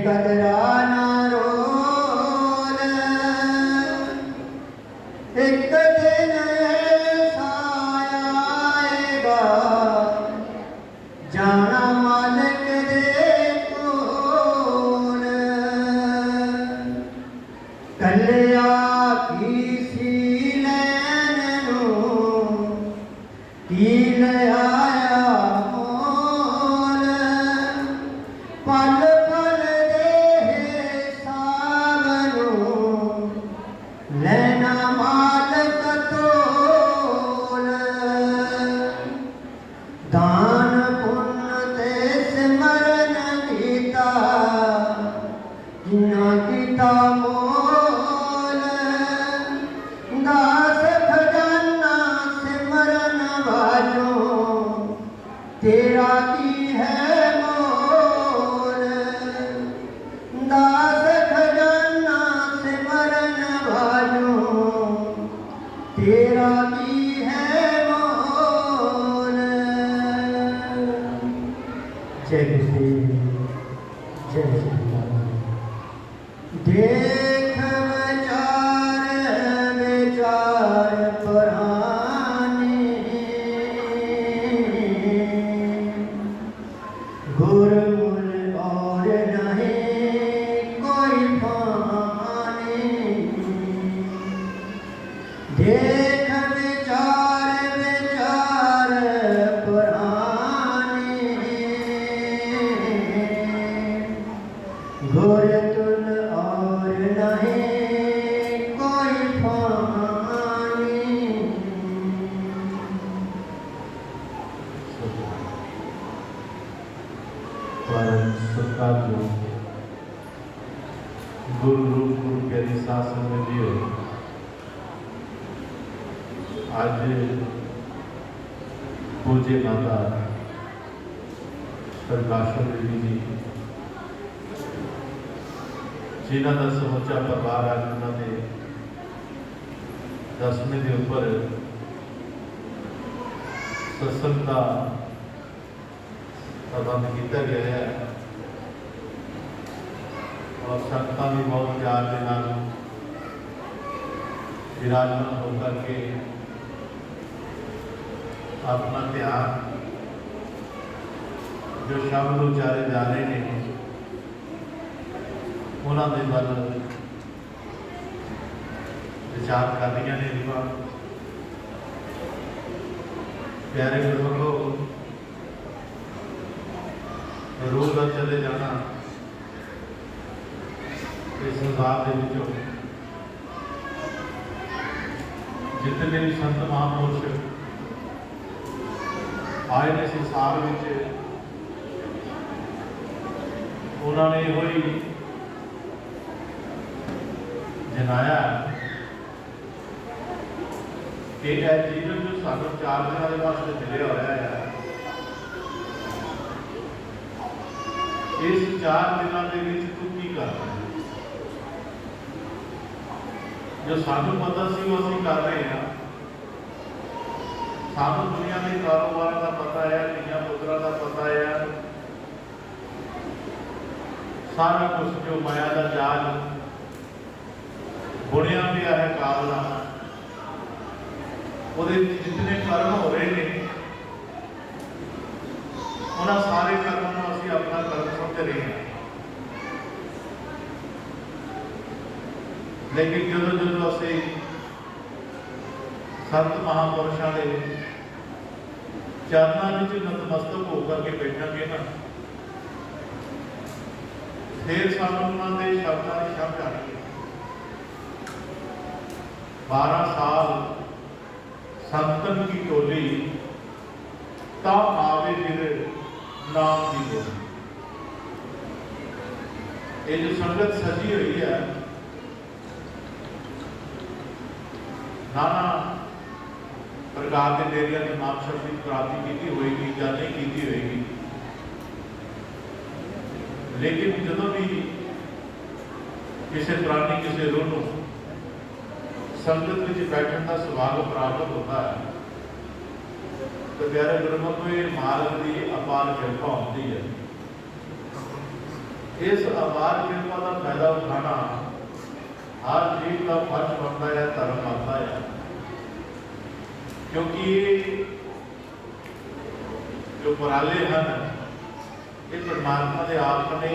कदरा ना रोल, एक दिन ऐसा आएगा जाना मालिक दे कोल। कलिया की सी लैन नूं की लियाया मोल, पल पल दे हिसाब नूं लेना मालिक तोल। दान पुण्य ते सिमरन कीता जिन्ना कीता मोल, दास खजाना सिमरन वालों तेरा की है मोल। दास खजाना सिमरन वालों तेरा की है मोल। जय गुरुदेव, जय श्री राम। देख विचार विचार पुरानी, गुरमुल और नहीं कोई पानी। देख विचार विचार पुरानी, गुर तुल और नहीं कोई पानी। परम सत्कार गुरु रूप गुरु प्यारी शासन में दियो। आज पूज्य माता प्रकाशन देवी जी जिन्हों का समुचा परिवार आज उन्होंने 10वें के उपर सत्संग का प्रबंध किया गया है और संगतां भी बहुत प्यार के नाल विराजमान होकर के अपना ध्यान जो शब्द उचारे जा रहे हैं उन्होंने वाल विचार कर रही ने। रिवा प्यारे गुरमुखो, रोज चले जाना इस संसार के विचों जितने भी संत महापुरुष आए ने संसार में, उन्होंने यही जनाया कि यह जीवन जो सानू 4 दिनों के वास्ते मिले हुआ है, इस 4 दिनों के विच तू की करना है। जो सानू पता सी वो असीं कर रहे हैं। सानू दुनिया के कारोबार का पता है, धियां पुत्रां का पता है, सारा कुछ जो माया का जाल बुनिया गया है काल का, वो जितने कर्म हो रहे हैं उन्होंने सारे कर्मों को असीं अपना कर्म समझ रहे हैं। लेकिन जो जो असीं संत महापुरुषों के चरणों में नतमस्तक होकर के बैठांगे ना, फिर सानू उन्होंने शब्दों की समझ आएगी। 12 साल संतन की टोली ता आवे फिर नाम की बोली। ये जो संगत सजी हुई है, नाना प्रकार के डेरिया के नाम शब्द की प्राप्ति की होगी या नहीं की होगी, लेकिन जो भी किसी प्राणी किसी रूह को संगत में बैठने का सौभाग्य प्राप्त होता है, तो प्यारे गुरमुख को ये मार्ग की अपार कृपा होती है। इस अपार कृपा का फायदा उठाना हर जीव का फर्ज बनता है, धर्म बनता है। क्योंकि जो उपराले हैं ये परमात्मा के अपने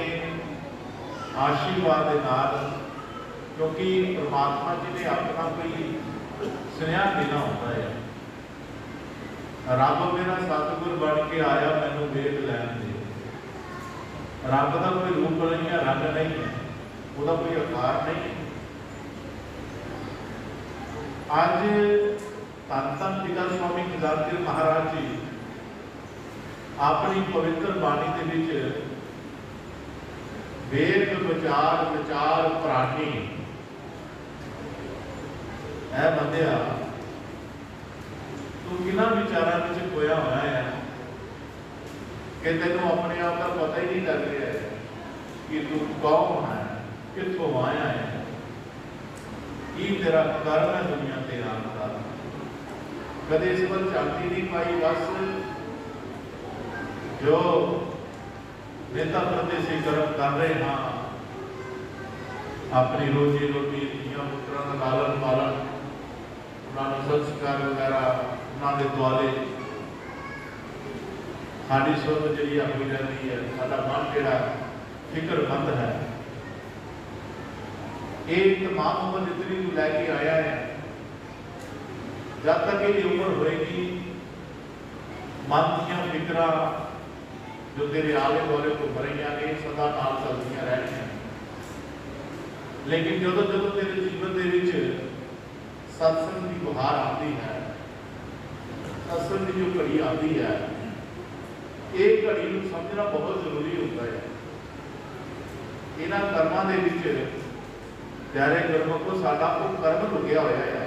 आशीर्वाद के नाल, क्योंकि परमात्मा जी ने अपना कोई सुनेहा देना होता है। रब मेरा सतगुर बन के आया, मैनू वेद लैन दे। रब का कोई रूप नहीं है, रंग नहीं है, उसका कोई आकार नहीं है। अज धन धन पिता स्वामी खजानजी महाराज जी अपनी पवित्र बाणी के विच वेद विचार विचार प्राणी है बंदिया, तू किन्हां विचारां विच खोया होया है कि तेनों अपने आप का पता ही नहीं लग रहा है कि तू कौन है, कित्थों आया है, की तेरा कर्म है दुनिया ते आने का। कदे इस पर झांकी नहीं पाई, बस जो नेता प्रदेशी कर्म कर रहे हाँ, अपनी रोजी रोटी धियां पुत्रां का लालन पालन, उन्होंने संस्कार वगैरह उन्होंने दुआले साड़ी सुध जी हुई रहती है, साडा मन जोड़ा फिक्रमंद है। एक तमाम उम्र जितनी तू लैके आया है, जब तक ये उम्र होएगी मन दियां फिक्रां जो तेरे आले दुआले घूम रही ने सदा नाल चलदियां रहणियां। लेकिन जो तेरे जीवन के विच सत्संग की बुहार आती है, सत्संग की जो घड़ी आती है, एक घड़ी को समझना बहुत जरूरी होता है। इन्हां कर्मां दे विच प्यारे गुरमुखो साडा वो कर्म लुकिया होया है,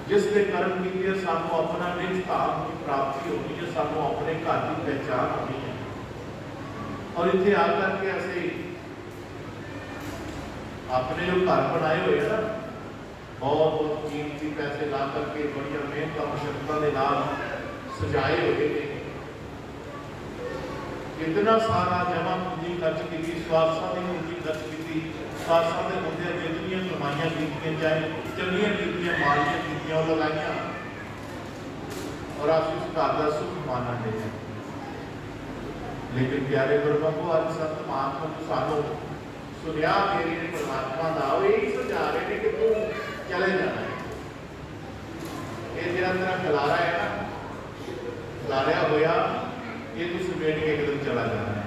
जिसके कर्म कीते सानू अपना निज धाम की प्राप्ति होनी है, सानू अपने घर की पहचान होनी है। और इत्थे आकर के असीं अपने जो घर बनाए हुए हैं ना, बहुत बहुत कीमती पैसे ला करके बड़िया मेहनत मुशक्कत के नाल सजाए हुए हैं। इतना सारा जमा पूंजी खर्च की, स्वास्थ्य की पूंजी खर्च की, स्वास्थ्य के मुद्दे जितनी कमाइयां की, चाहे चंगियां कीतियां माड़ियां कीतियां वो लगाइयां, और असीं उस घर का सुख मानन दे। लेकिन प्यारे गुरमुखो अज संत महात्मा जो सानू सुनिया दे रहे परमात्मा का, वो यही समझा रहे हैं कि तू चले जाना है। ये जिहड़ा तेरा खलारा है ना, खलारिया होया ये तू समेट के एकदम चला जाना है।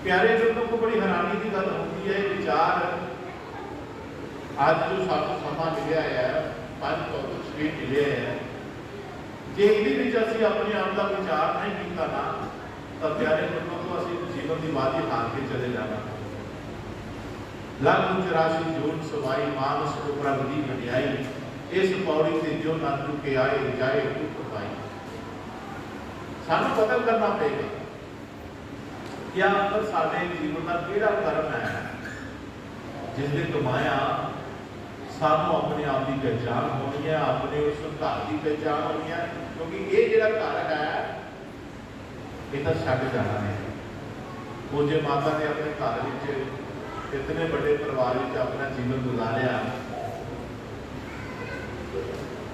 प्यारे गुरमुख को बड़ी हैरानी की गल होती है, विचार आज जो सानू समा मिलिया है, 5 शरीर मिले हैं, जे इहदे असीं अपने आप का विचार नहीं किया ना, तो प्यारे गुरमुख को असीं जीवन की बाजी हार के चले जाना। लख 84 जोन सवाई मानस उपरग दी वडियाई, इस पौड़ी से जो न चुके आए जाए दुख पाई। सानू पता करना पड़ेगा क्या अंदर साडे जीवन का केड़ा कर्म है जिसने कमाया सानू अपने आप की पहचान होनी है, अपने उस घर की पहचान होनी है। क्योंकि ये जिहड़ा घर है ये तो छड्ड जाना है। पूज्य माता ने अपने घर विच इतने बड़े परिवार में अपना जीवन गुजारिया,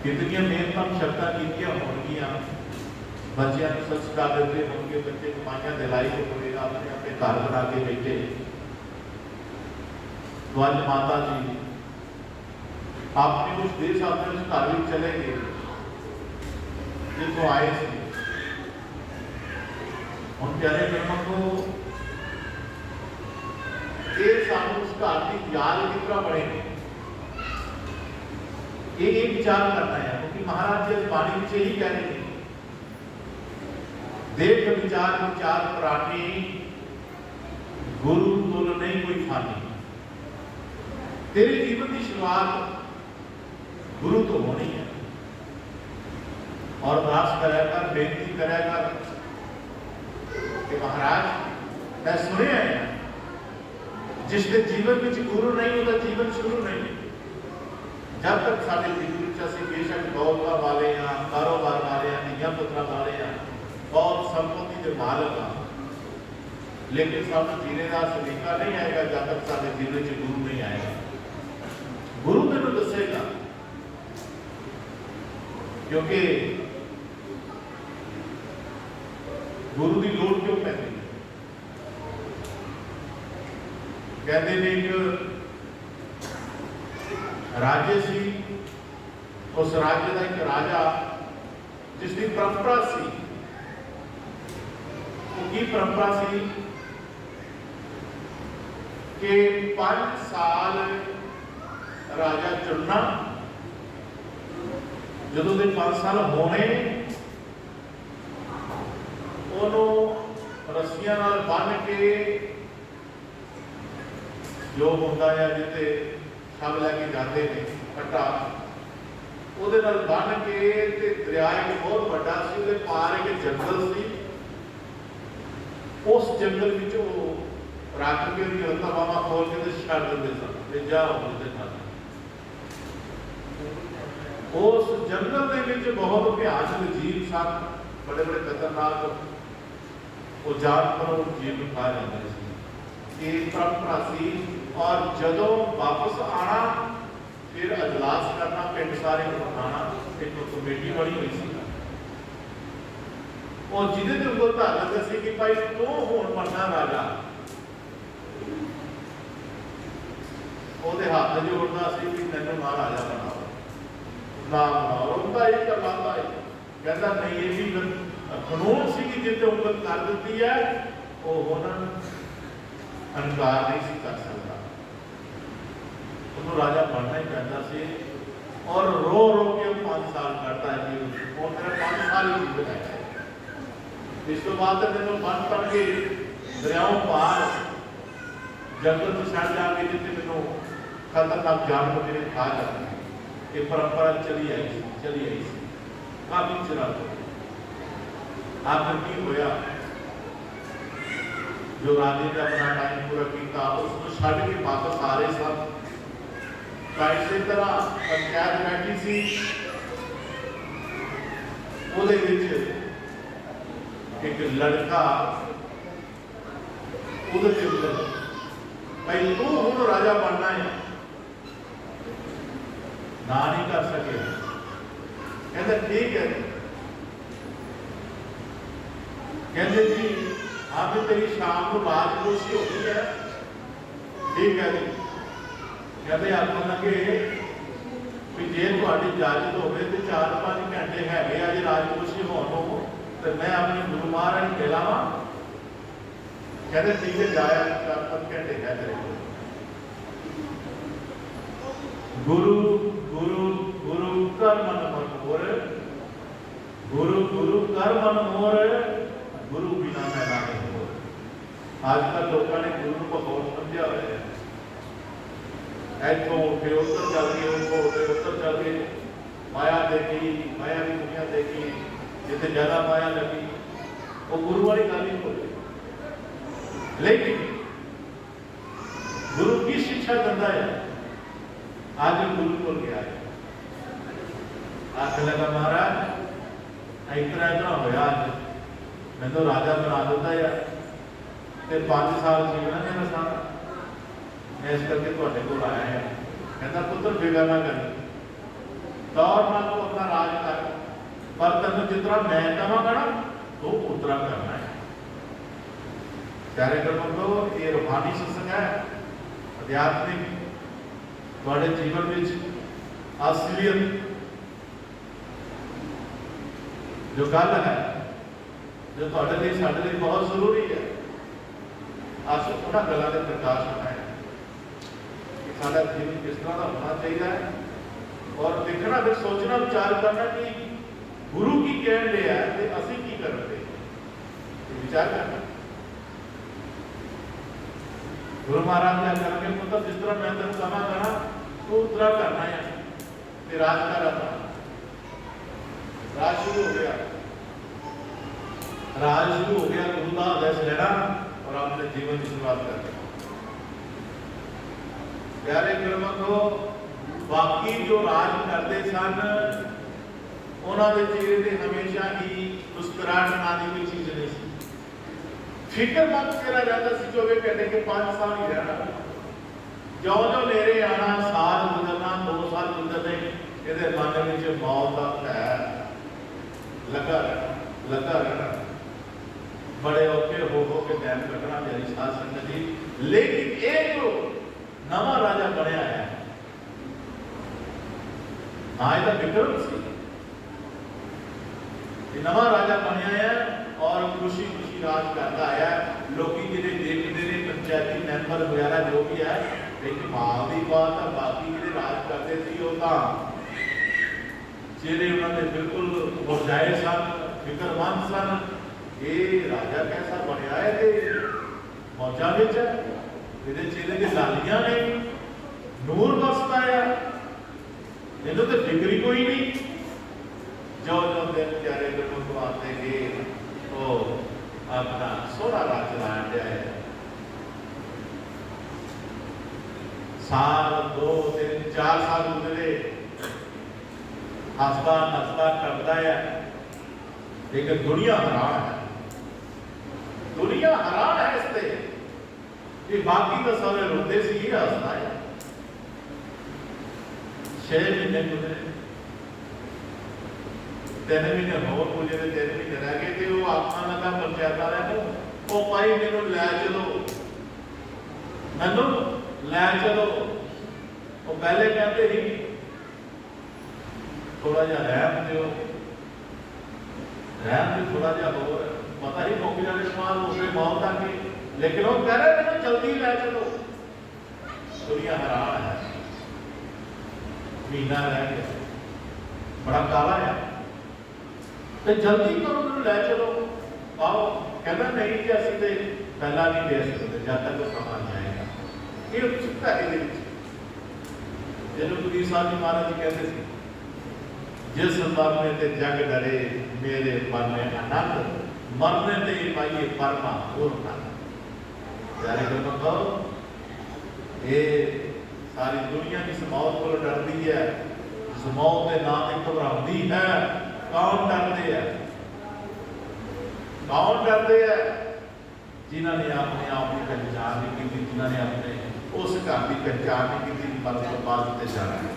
कितनी मेहनत मुशक्कत कीतियां होणगियां, बच्चों को संस्कार देते होंगे, बच्चे कमाइयां दिलाई होंगे, अपने अपने घर बना के बैठे। तो अज माता जी अपने उस देश अपने उस घर में चले गए जिसको आए थे। हम प्यारे गुरमुखो ये सानू उस घर की याद किस तरह बनेगी, ये विचार करना है। क्योंकि महाराज जी बाणी में यही कह रहे हैं, देख विचार विचार प्राणी, गुरु तुल नहीं कोई फानी। तेरे जीवन की शुरुआत गुरु तो होनी है। और अरदास कराया कर, बेनती कराया कर कि महाराज मैं सुने है जिसके जीवन में गुरु नहीं होता जीवन शुरू नहीं है। जब तक साढ़े जीवन असीं बेशक दौलत वाले हैं, कारोबार वाले हैं, धियां पुत्रां वाले हैं, बहुत संपत्ति के मालक हाँ, लेकिन सब जीने का सलीका नहीं आएगा जब तक सारे जीवन च गुरु नहीं आएगा। गुरु तेन दसेगा, क्योंकि गुरु की लोड़ क्यों पैती है। कहते ने एक राजे सी, उस राज्य का एक राजा जिसकी परंपरा सी, की परंपरा सी कि 5 साल राजा चुनना, जो 5 साल होने उन्होंने रस्सियां नाल बन के जो होता है जिते सब लैके जाते हैं खट्टा, वो बन के दरिया एक बहुत बड़ा सी, उहदे पार एक जंगल सी, उस जंगल विचों रख के उनका बाबा खोल के छड़ देंगे सन, जाओ उसे खाना। उस जंगल के विच बहुत भयानक जीव सन, बड़े बड़े खतरनाक वो जानवर और जीव खा जाते थे। ये परंपरा सी, और जदों वापस आना फिर अजलास करना, पिंड सारे बनाना, एक कमेटी बनी हुई सी, और जिन्हें तो उनको धारणा सी कि भाई तू हुण बनना राजा, ਉਹਦੇ ਹੱਥ ਜੋੜਨਾ ਸੀ ਵੀ ਮੈਨੂੰ ਨਾ ਰਾਜਾ ਬਣਾਓ, ਨਾ ਬਣਾਓ। ਉਹਦਾ ਇਹ ਕਰਵਾਉਂਦਾ ਹੈ, ਕਹਿੰਦਾ ਨਹੀਂ ਇਹ ਵੀ ਕਾਨੂੰਨ ਸੀ ਕਿ ਜਿੱਤੇ ਉਂਗਲ ਕਰ ਦਿੱਤੀ ਹੈ ਉਹ ਹੁਣ ਅਨਕਾਰ ਨਹੀਂ ਸੀ ਕਰ ਸਕਦਾ, ਉਹਨੂੰ ਰਾਜਾ ਬਣਨਾ ਹੀ ਪੈਂਦਾ ਸੀ। ਔਰ ਰੋ ਰੋ ਕੇ ਉਹ 5 ਸਾਲ ਕੱਢਦਾ ਹੈ ਕਿ ਉਹ ਮੇਰਾ 5 ਸਾਲ ਹੀ ਬਣਾਇਆ। ਇਸ ਤੋਂ ਬਾਅਦ ਮੈਨੂੰ ਮਨ ਪੜ ਕੇ ਦਰਿਆਓਂ ਪਾਰ जंगल में छड़ जाके जितने मैनू खतरनाक जानवर मेरे खा जाते हैं। ये परंपरा चली आई सी काफी चिर आखिर की होया, जो राजे ने अपना टाइम पूरा किया उसको छड़ के वापस आ रहे सब। इसी तरह पंचायत बैठी सी, ਉਹਦੇ ਵਿੱਚ एक लड़का ਉਹਦੇ ਤੇ ਉੱਤੇ भाई तू हूँ राजा बनना है, ना नहीं कर सके। कहते ठीक है, कहते जी अब तेरी शाम को राजकोषी हो गई है, ठीक है जी। कहते आखन लगे भी जे थोड़ी इजाजत हो तो 4-5 घंटे है अज राजकोषी होने तो मैं अपनी गुरु महाराज मिलावा। कहते ठीक है जाया 4-5 घंटे है तेरे को। गुरु गुरु गुरु कर मन मोर, गुरु गुरु कर मन मोर, गुरु बिना मैं नहीं हो। आजकल लोगों ने गुरु को बहुत समझा हुआ है, इतों उठे उधर चल गए, उनको उठे उधर चल गए, माया देखी, माया की दुनिया देखी, जितने ज्यादा माया लगी वो गुरु वाली गल ही हो गई। लेकिन गुरु की शिक्षा करता है, आज गुरु को गया है, आख लगा महाराज इतना इतना होया, मैं तो राजा बना देता है ते 5 साल जीवना मेरा सारा, मैं इस करके थोड़े को आया है। कहता पुत्र फिक्र ना कर, दौर ना तो अपना राज कर, पर तेन जितना मैं कहांगा ना तो उतना करना है। प्यारे गुरमुखो, ये रूहानी सत्संग है, अध्यात्मिक थोड़े जीवन में असलियत जो गल है, जो थोड़े लिए साडे लिए बहुत जरूरी है। अस उन्होंने गलों के प्रकाश है कि साडा जीवन किस तरह का होना चाहिए है, और देखना फिर सोचना विचार करना कि गुरु की कह रहे हैं तो असी की कर रहे, विचार करना। गुरु महाराज ने करके पुत्र जिस तरह मैं तेन कहांगा ना तो उस तरह करना है, ते राज कर अपना। राज शुरू हो गया, राज शुरू हो गया, गुरु का आदेश लेना और अपने जीवन की शुरुआत करना। प्यारे गुरमुखो, बाकी जो राज करते सन उन्होंने चेहरे से हमेशा ही मुस्कुराहट नाम की कोई चीज नहीं सी। फिक्रमंद चला जाता सी 24 घंटे के 5 साल ही रहना जो जो नेरे आना साल गुजरना 2 साल गुजरने ये मन में मौत का भै लगा रहना बड़े औखे हो के टाइम कटना मेरी साध संगत जी। लेकिन ये जो नवा राजा बनया है हाँ यह विक्रम सी नवा राजा बनया है और खुशी खुशी राज करता आया। लोग जिन्हें देखते हैं पंचायती मैंबर वगैरह जो भी है एक माल की बात है बाकी जो राज करते थे वो तो चेहरे उन्होंने बिल्कुल मुरझाए सन फिक्रमंद सन। ये राजा कैसा बनया है तो मौजा बिच है ये चेहरे की लालियां ने नूर बसता है इन्हों तो फिक्र ही कोई नहीं। जो जो दिन प्यारे गुरमुख आते गए वो अपना सोहरा राज चलाया है। साल 2 3 4 साल गुजरे हंसता नसता करता है लेकिन दुनिया हैरान है इससे कि बाकी तो सारे रोते सी ही हंसता है। 6 महीने गुजरे 3 महीने होर पूजे के 3 महीने रह गए थे वो आखा लगा पंचायत वाले को भाई मैनू लै चलो मैनू लै चलो। वो पहले कहते ही थोड़ा जा रहम दो थोड़ा जा होर पता ही मुक जाने बाद उसने मौत आ गई लेकिन वो कह रहे मैंने जल्दी लै चलो। दुनिया हैरान है महीना रह गया बड़ा काला है तो जल्दी करो मैं लै चलो आओ कहना नहीं कि असं तो पहला नहीं दे सकते जब तक वो समा जाएगा। ये उत्सुकता है जो कबीर साहब जी महाराज जी कहते थे जिस मरने ते जग डरे मेरे मरने आनंद मरने ते पाइए परमा और प्यारे गुरमुख ये सारी दुनिया इस मौत को डरती है इस मौत के नाम से घबराती है। कौन डरते हैं जिन्होंने अपने आप की पहचान नहीं की जिन्होंने अपने उस घर की पहचान नहीं की मरण तो बाद से जाना है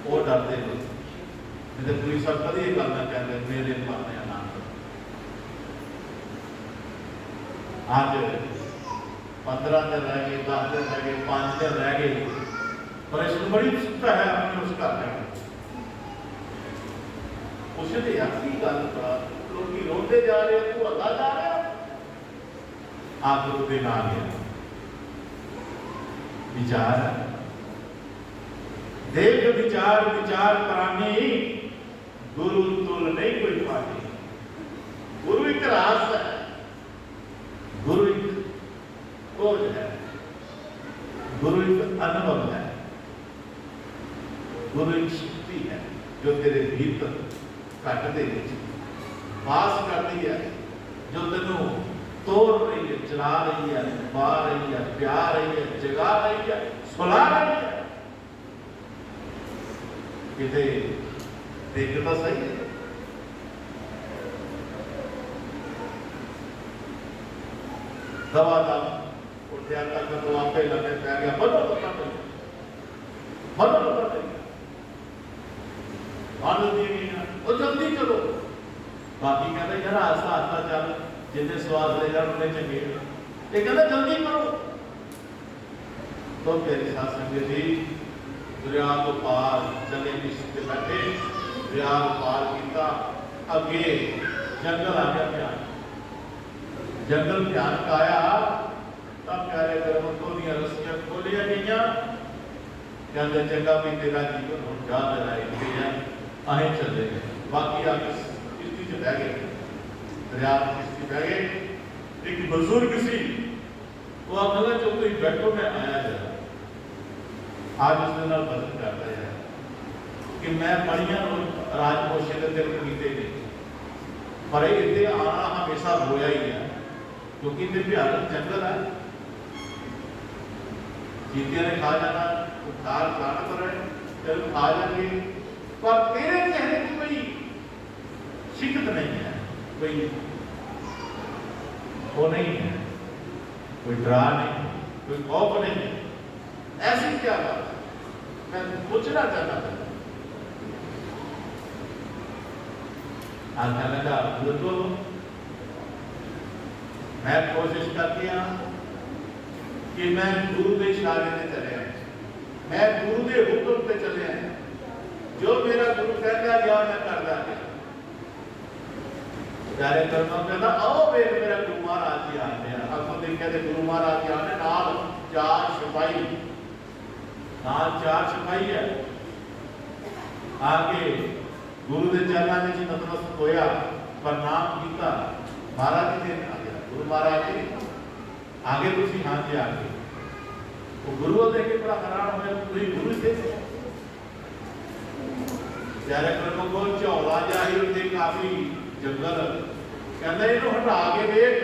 वो डरते हैं। नहीं पुलिस साहब कभी ये गल ना कहते मेरे मरने आनंद। आज 15 दिन रह गए 10 दिन रह गए 5 दिन रह गए पर इसमें बड़ी उत्सुकता है अपने उस घर में उसने की गल लोग रोते जा रहे तू हल्ला जा रहा आखिर दिन आ गया विचार देख विचार विचार करानी गुरु तुल नहीं कोई पानी। गुरु एक रास है गुरु एक खोज है गुरु एक अनुभव है गुरु एक शक्ति है जो तेरे भीतर घट दे वास करती है जो तेनों तोड़ रही है चला रही है पा रही है प्यार रही है जगा रही है सुला रही है। किते देखता सही है दवा उठिया तक तो आपे लगे पै गया बनो पता नहीं बनो पता नहीं वो जल्दी चलो बाकी कहते यार आस्ता आस्ता चल जिन्हें स्वाद ले जाए उन्हें चंगे ये कहते जल्दी करो। तो मेरे साथ संगत जी दरिया को पार चले किसी बैठे दरिया को पार किया अगे जंगल आ गया भयान जंगल भयानक आया तब कह रहे गुरमुखों दी रस्सियां खोलिया गई कहते चंगा भी तेरा जीवन हम जा दिलाए अं चले गए बाकी आगे किश्ती च बह गए दरिया किश्ती बह गए। एक बुजुर्ग सी वो आखिर जो कोई बैठो मैं आया जरा आज उसके नाल बदल करता है कि मैं बड़िया राजपोषे के दिल कीते नहीं पर इतने आना हमेशा होया ही है क्योंकि इतने भयानक जंगल है चीटियां ने खा जाना खाल खाना पर तेरे खा जाएंगे पर तेरे चेहरे की कोई शिकत नहीं है कोई वो नहीं है, कोई डरा नहीं, कोई खौफ नहीं। ऐसी क्या बात है? मैं पूछना चाहता था। आखने लगा बुजुर्गो, मैं कोशिश करती हूँ कि मैं गुरु के इशारे से चले आए, मैं गुरु के हुक्म पे चले आए, जो मेरा गुरु कहता गया मैं करता गया। प्यारे कर्मों कहता आओ मेरा गुरु महाराज जी आते हैं। अब तो कहते गुरु महाराज जी आने नाल चार सिपाही है। आके गुरु के चरणों में नतमस्तक होया, प्रणाम किया, महाराज जी ने आ गया। गुरु महाराज जी आगे तुसी हाँ जी आगे। वो गुरु देख के बड़ा हैरान होया, तुम गुरु से प्यारे कर्मों को झौला जाहिर थे काफी जंगल, कहते इन्हों हटा के देख।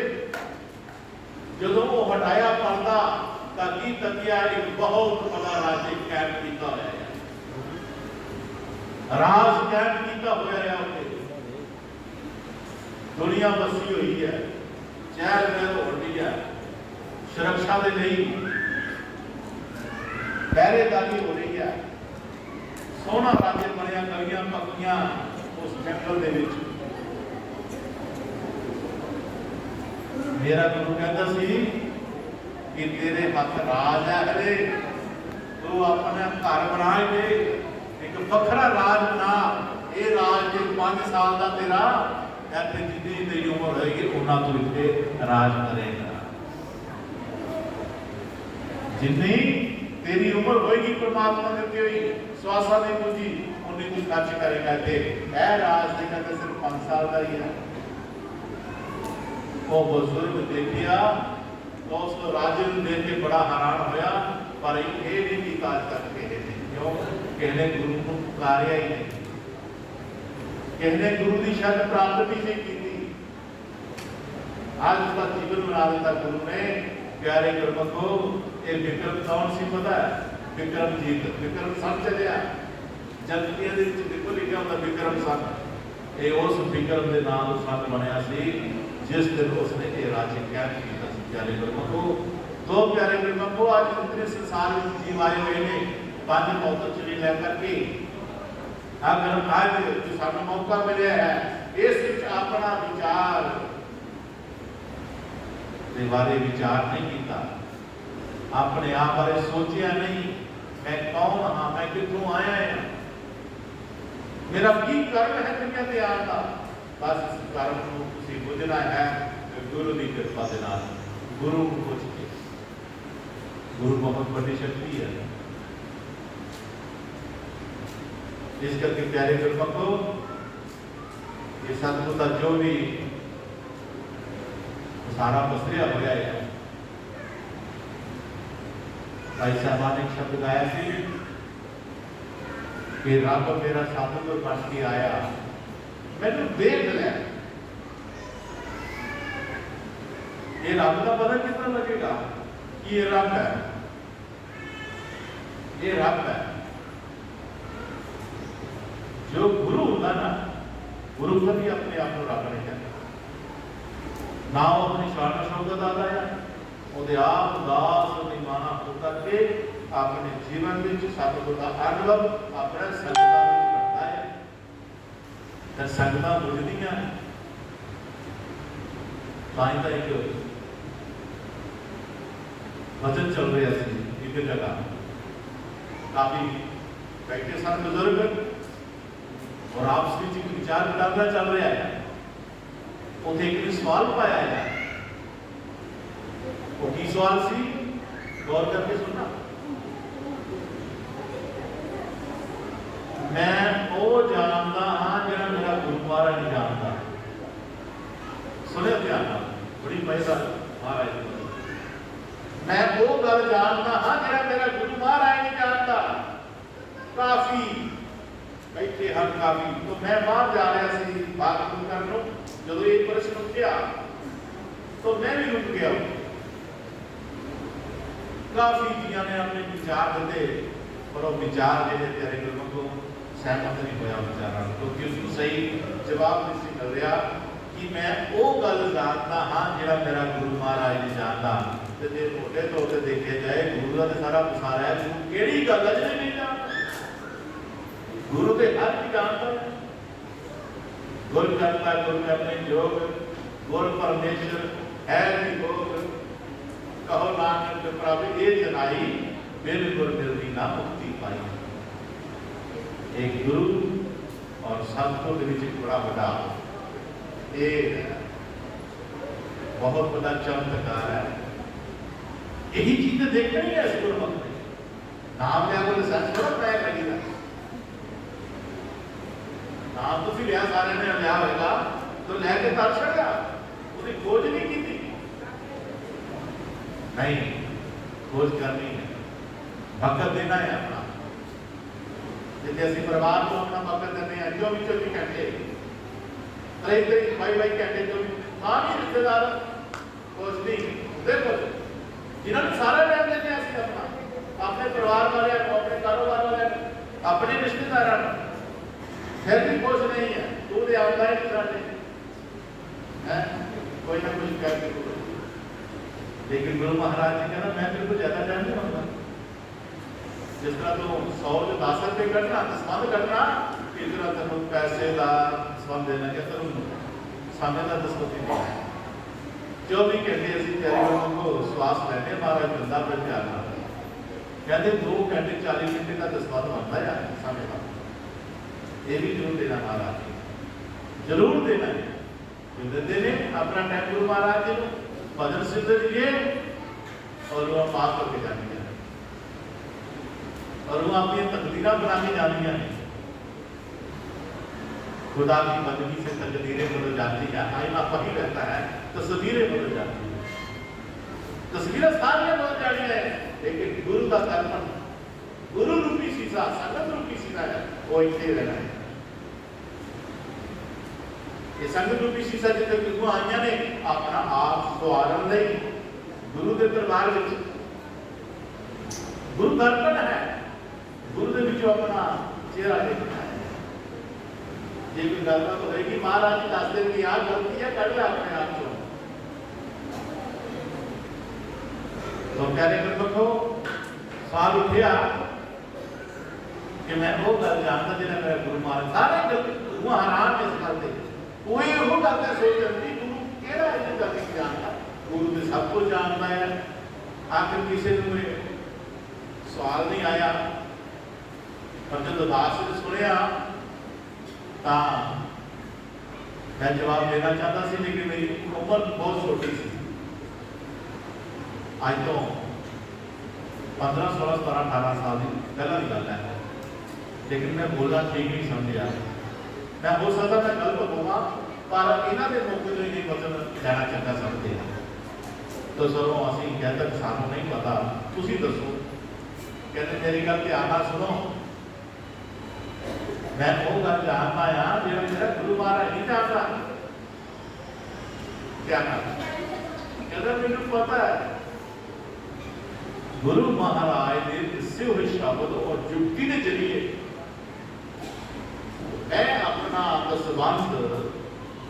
जो वो हटाया पर्दा ताकि तकिया एक बहुत बड़ा राजे कैंप किया होया है, राज कैंप किया होया है। उत्ते दुनिया बसी हुई है, चहल पहल हो रही है, सुरक्षा के लिए पहरेदारी हो रही है। सोहना राज्य बनया, गलियां पक्कियां उस जंगल दे विच। मेरा गुरु कहता सी कि तेरे हाथ राज है, हले तू अपना घर बना के एक वखरा राज बना। ये राज के 5 साल का तेरा इतने जितनी तेरी उम्र होगी उन्ना तू इतने राज करेगा। जितनी तेरी उम्र होगी परमात्मा देती हुई स्वासा नहीं पूछी उन्हें कुछ खर्च करेगा। ऐ राज ने कहते सिर्फ 5 साल का ही है। वो बुजुर्ग देखिया तो उस राजे ने देख के बड़ा हैरान होया, पर ये नहीं काज करके क्यों कहने गुरु को पुकारिया ही नहीं, कहने गुरु की शरण प्राप्त भी नहीं की। आज उसका जीवन बना देता गुरु ने। प्यारे कर्म को ये विक्रम कौन सी पता है? विक्रमजीत। विक्रम सन चलिया जलतियां दे विच देखो लिखा होता विक्रम सन। ये उस विक्रम के नाम सन बनया सी जिस दिन उसने ये राज्य कैद किया। प्यारे कर्म को तो प्यारे कर्म को आज इतने संसार में जीव आए हुए ने 5 मौत चली लेकर के अगर आज जो सानू मौका मिले है इस विच अपना विचार के बारे विचार नहीं किया, अपने आप बारे सोचिया नहीं, मैं कौन हाँ, मैं कितों आया है, मेरा की कर्म है दुनिया के आने का। बस इस कर्म को तुसी बुझना है गुरु की कृपा के नाल। गुरु को बुझ के, गुरु बहुत बड़ी शक्ति है। इस करके प्यारे कर्म को ये सतगुरु का जो भी सारा पसरिया हो गया है। भाई साहब ने एक शब्द गाया सी कि रब मेरा सतगुर बन के आया, मैंने देख लिया। ये रब का पता कितना लगेगा कि ये रब है, ये रब है। जो गुरु होता ना, गुरु कभी अपने आप को रब नहीं कहता ना, वो अपनी शान शौकत आता है ਉਹਦੇ ਆਪ ਉਦਾਸ ਨਿਮਾਣਾ ਹੋ ਕਰਕੇ ਆਪਣੇ ਜੀਵਨ ਵਿੱਚ ਸਤਿਗੁਰ ਦਾ ਅਨੁਭਵ ਆਪਣੇ ਸੰਗਤਾਂ ਵਿੱਚ ਕਰਦਾ ਹੈ। ਤੇ ਸੰਗਤਾਂ ਬੁਝਦੀਆਂ ਤਾਂ ਇੱਕ भजन चल रहा है एक जगह, काफी बैठे सन बुजुर्ग और आपस में एक विचार विटांदरा चल रहा है। उसे एक सवाल पाया है, वो की सवाल सी, गौर करके सुनना। मैं वो जानता हाँ जरा मेरा गुरु महाराज नहीं जानता। सुने ध्यान, बड़ी मजेदार महाराज। मैं वो गल जानता हाँ जरा मेरा गुरु महाराज नहीं जानता। काफी बैठे हर काफी तो मैं बाहर जा रहा सी बात कर लो, जो एक प्रश्न उठा तो मैं भी रुक गया। काफी जिया ने अपने विचार दिते पर वो विचार जो तेरे गुरु को सहमत नहीं होया विचार, क्योंकि उसको सही जवाब नहीं मिल रहा कि कि मैं वो गल जानता हाँ जिहड़ा मेरा गुरु महाराज ने जानता। तो जे मोटे तौर पर देखे जाए गुरु का तो सारा पसारा है, गुरु केड़ी गल है जिहड़ी नहीं जानता? गुरु तो हर चीज जानता है। गुर करता गुर करने जोग, गुर परमेश्वर है भी भोग, कहो नानक प्रभु ये जनाई, बिन गुर मिलती ना मुक्ति पाई। एक गुरु और संतों के बीच बड़ा बड़ा ये बहुत बड़ा चमत्कार है। यही चीजें देखनी है इस गुरमत में। नाम लिया को लाइसेंस थोड़ा तय लगेगा। नाम तो फिर लिया सारे ने लिया होगा तो लैके तर छड़ा उसकी खोज नहीं की थी। नहीं, खोज करनी है, भगत देना है अपना। जिसे असं परिवार को अपना भगत देने हैं 24 घंटे 23 घंटे जो सारे रिश्तेदार खोज नहीं देखो जिन्होंने सारा टाइम देते हैं असं अपना अपने परिवार वाले अपने कारोबार वाले अपने रिश्तेदार फिर भी खोज नहीं है। तू तो आता ही साढ़े कोई ना कुछ करके लेकिन गुरु महाराज जी कहना मैं तेरे को ज्यादा टाइम नहीं मांगता। जिस तरह तो 100 जो 10 रुपये करना दसवंध करना इस तरह तेन पैसे का दसवंध देना क्या तेन समय का दसवंध देना। 24 घंटे असं तैयारी को श्वास लेने महाराज बंदा पर जाना कहते 2 घंटे 40 मिनट का दसवंध बनता है समय का। ये भी जरूर देना महाराज जरूर देना है। जो देते हैं अपना टाइम गुरु महाराज जी भजन सिद्ध दिए और वो पास करके जाने और वो अपनी तकदीरा बना के जानी है। खुदा की बंदगी से तकदीरें बदल जाती है। आईना वही रहता है तस्वीरें बदल जाती है, तस्वीरें सारी बदल जानी है। लेकिन गुरु का दर्पण गुरु रूपी शीशा संगत रूपी शीशा है वो इतने रहना है। ये संगत रूपी शीशा जितने गुरु आईया ने अपना आप सुधारन लई गुरु के दरबार में गुरु दर्पण है। गुरु के बीच अपना चेहरा देखना है। ये कोई गलत तो होगी महाराज जी दस दिन की याद गलती है कर ले अपने आप को। तो प्यारे गुरमुखो सवाल उठिया कि मैं वो गल जानता जिन्हें मेरा गुरु महाराज सारे गुरु हैरान इस गल से कोई वो गल सोचती गुरु केड़ा ये गल नहीं जानता। गुरु तो सब कुछ जानता है। आखिर किसी ने सवाल नहीं आया पर जब दास ने सुनिया तो मैं जवाब देना चाहता सी लेकिन मेरी उम्र बहुत छोटी सी। आज तो 15, 16, 17, 18 साल की पहला की गल है। लेकिन मैं बोलना ठीक नहीं समझा। मैं हो सकता मैं गलत होगा पर इन्हों के मौके तो नहीं वचन लेना चंगा समझते हैं। तो चलो असं कहते सानू नहीं पता तुम दसो। कहते मेरी गल ध्यान नाल सुनो। मैं वो गल जानता हाँ जो मेरा गुरु महाराज नहीं जानता। क्या कहते मैनू पता है गुरु महाराज के दसे हुए शब्द और जुक्ति के जरिए मैं अपना दसवंध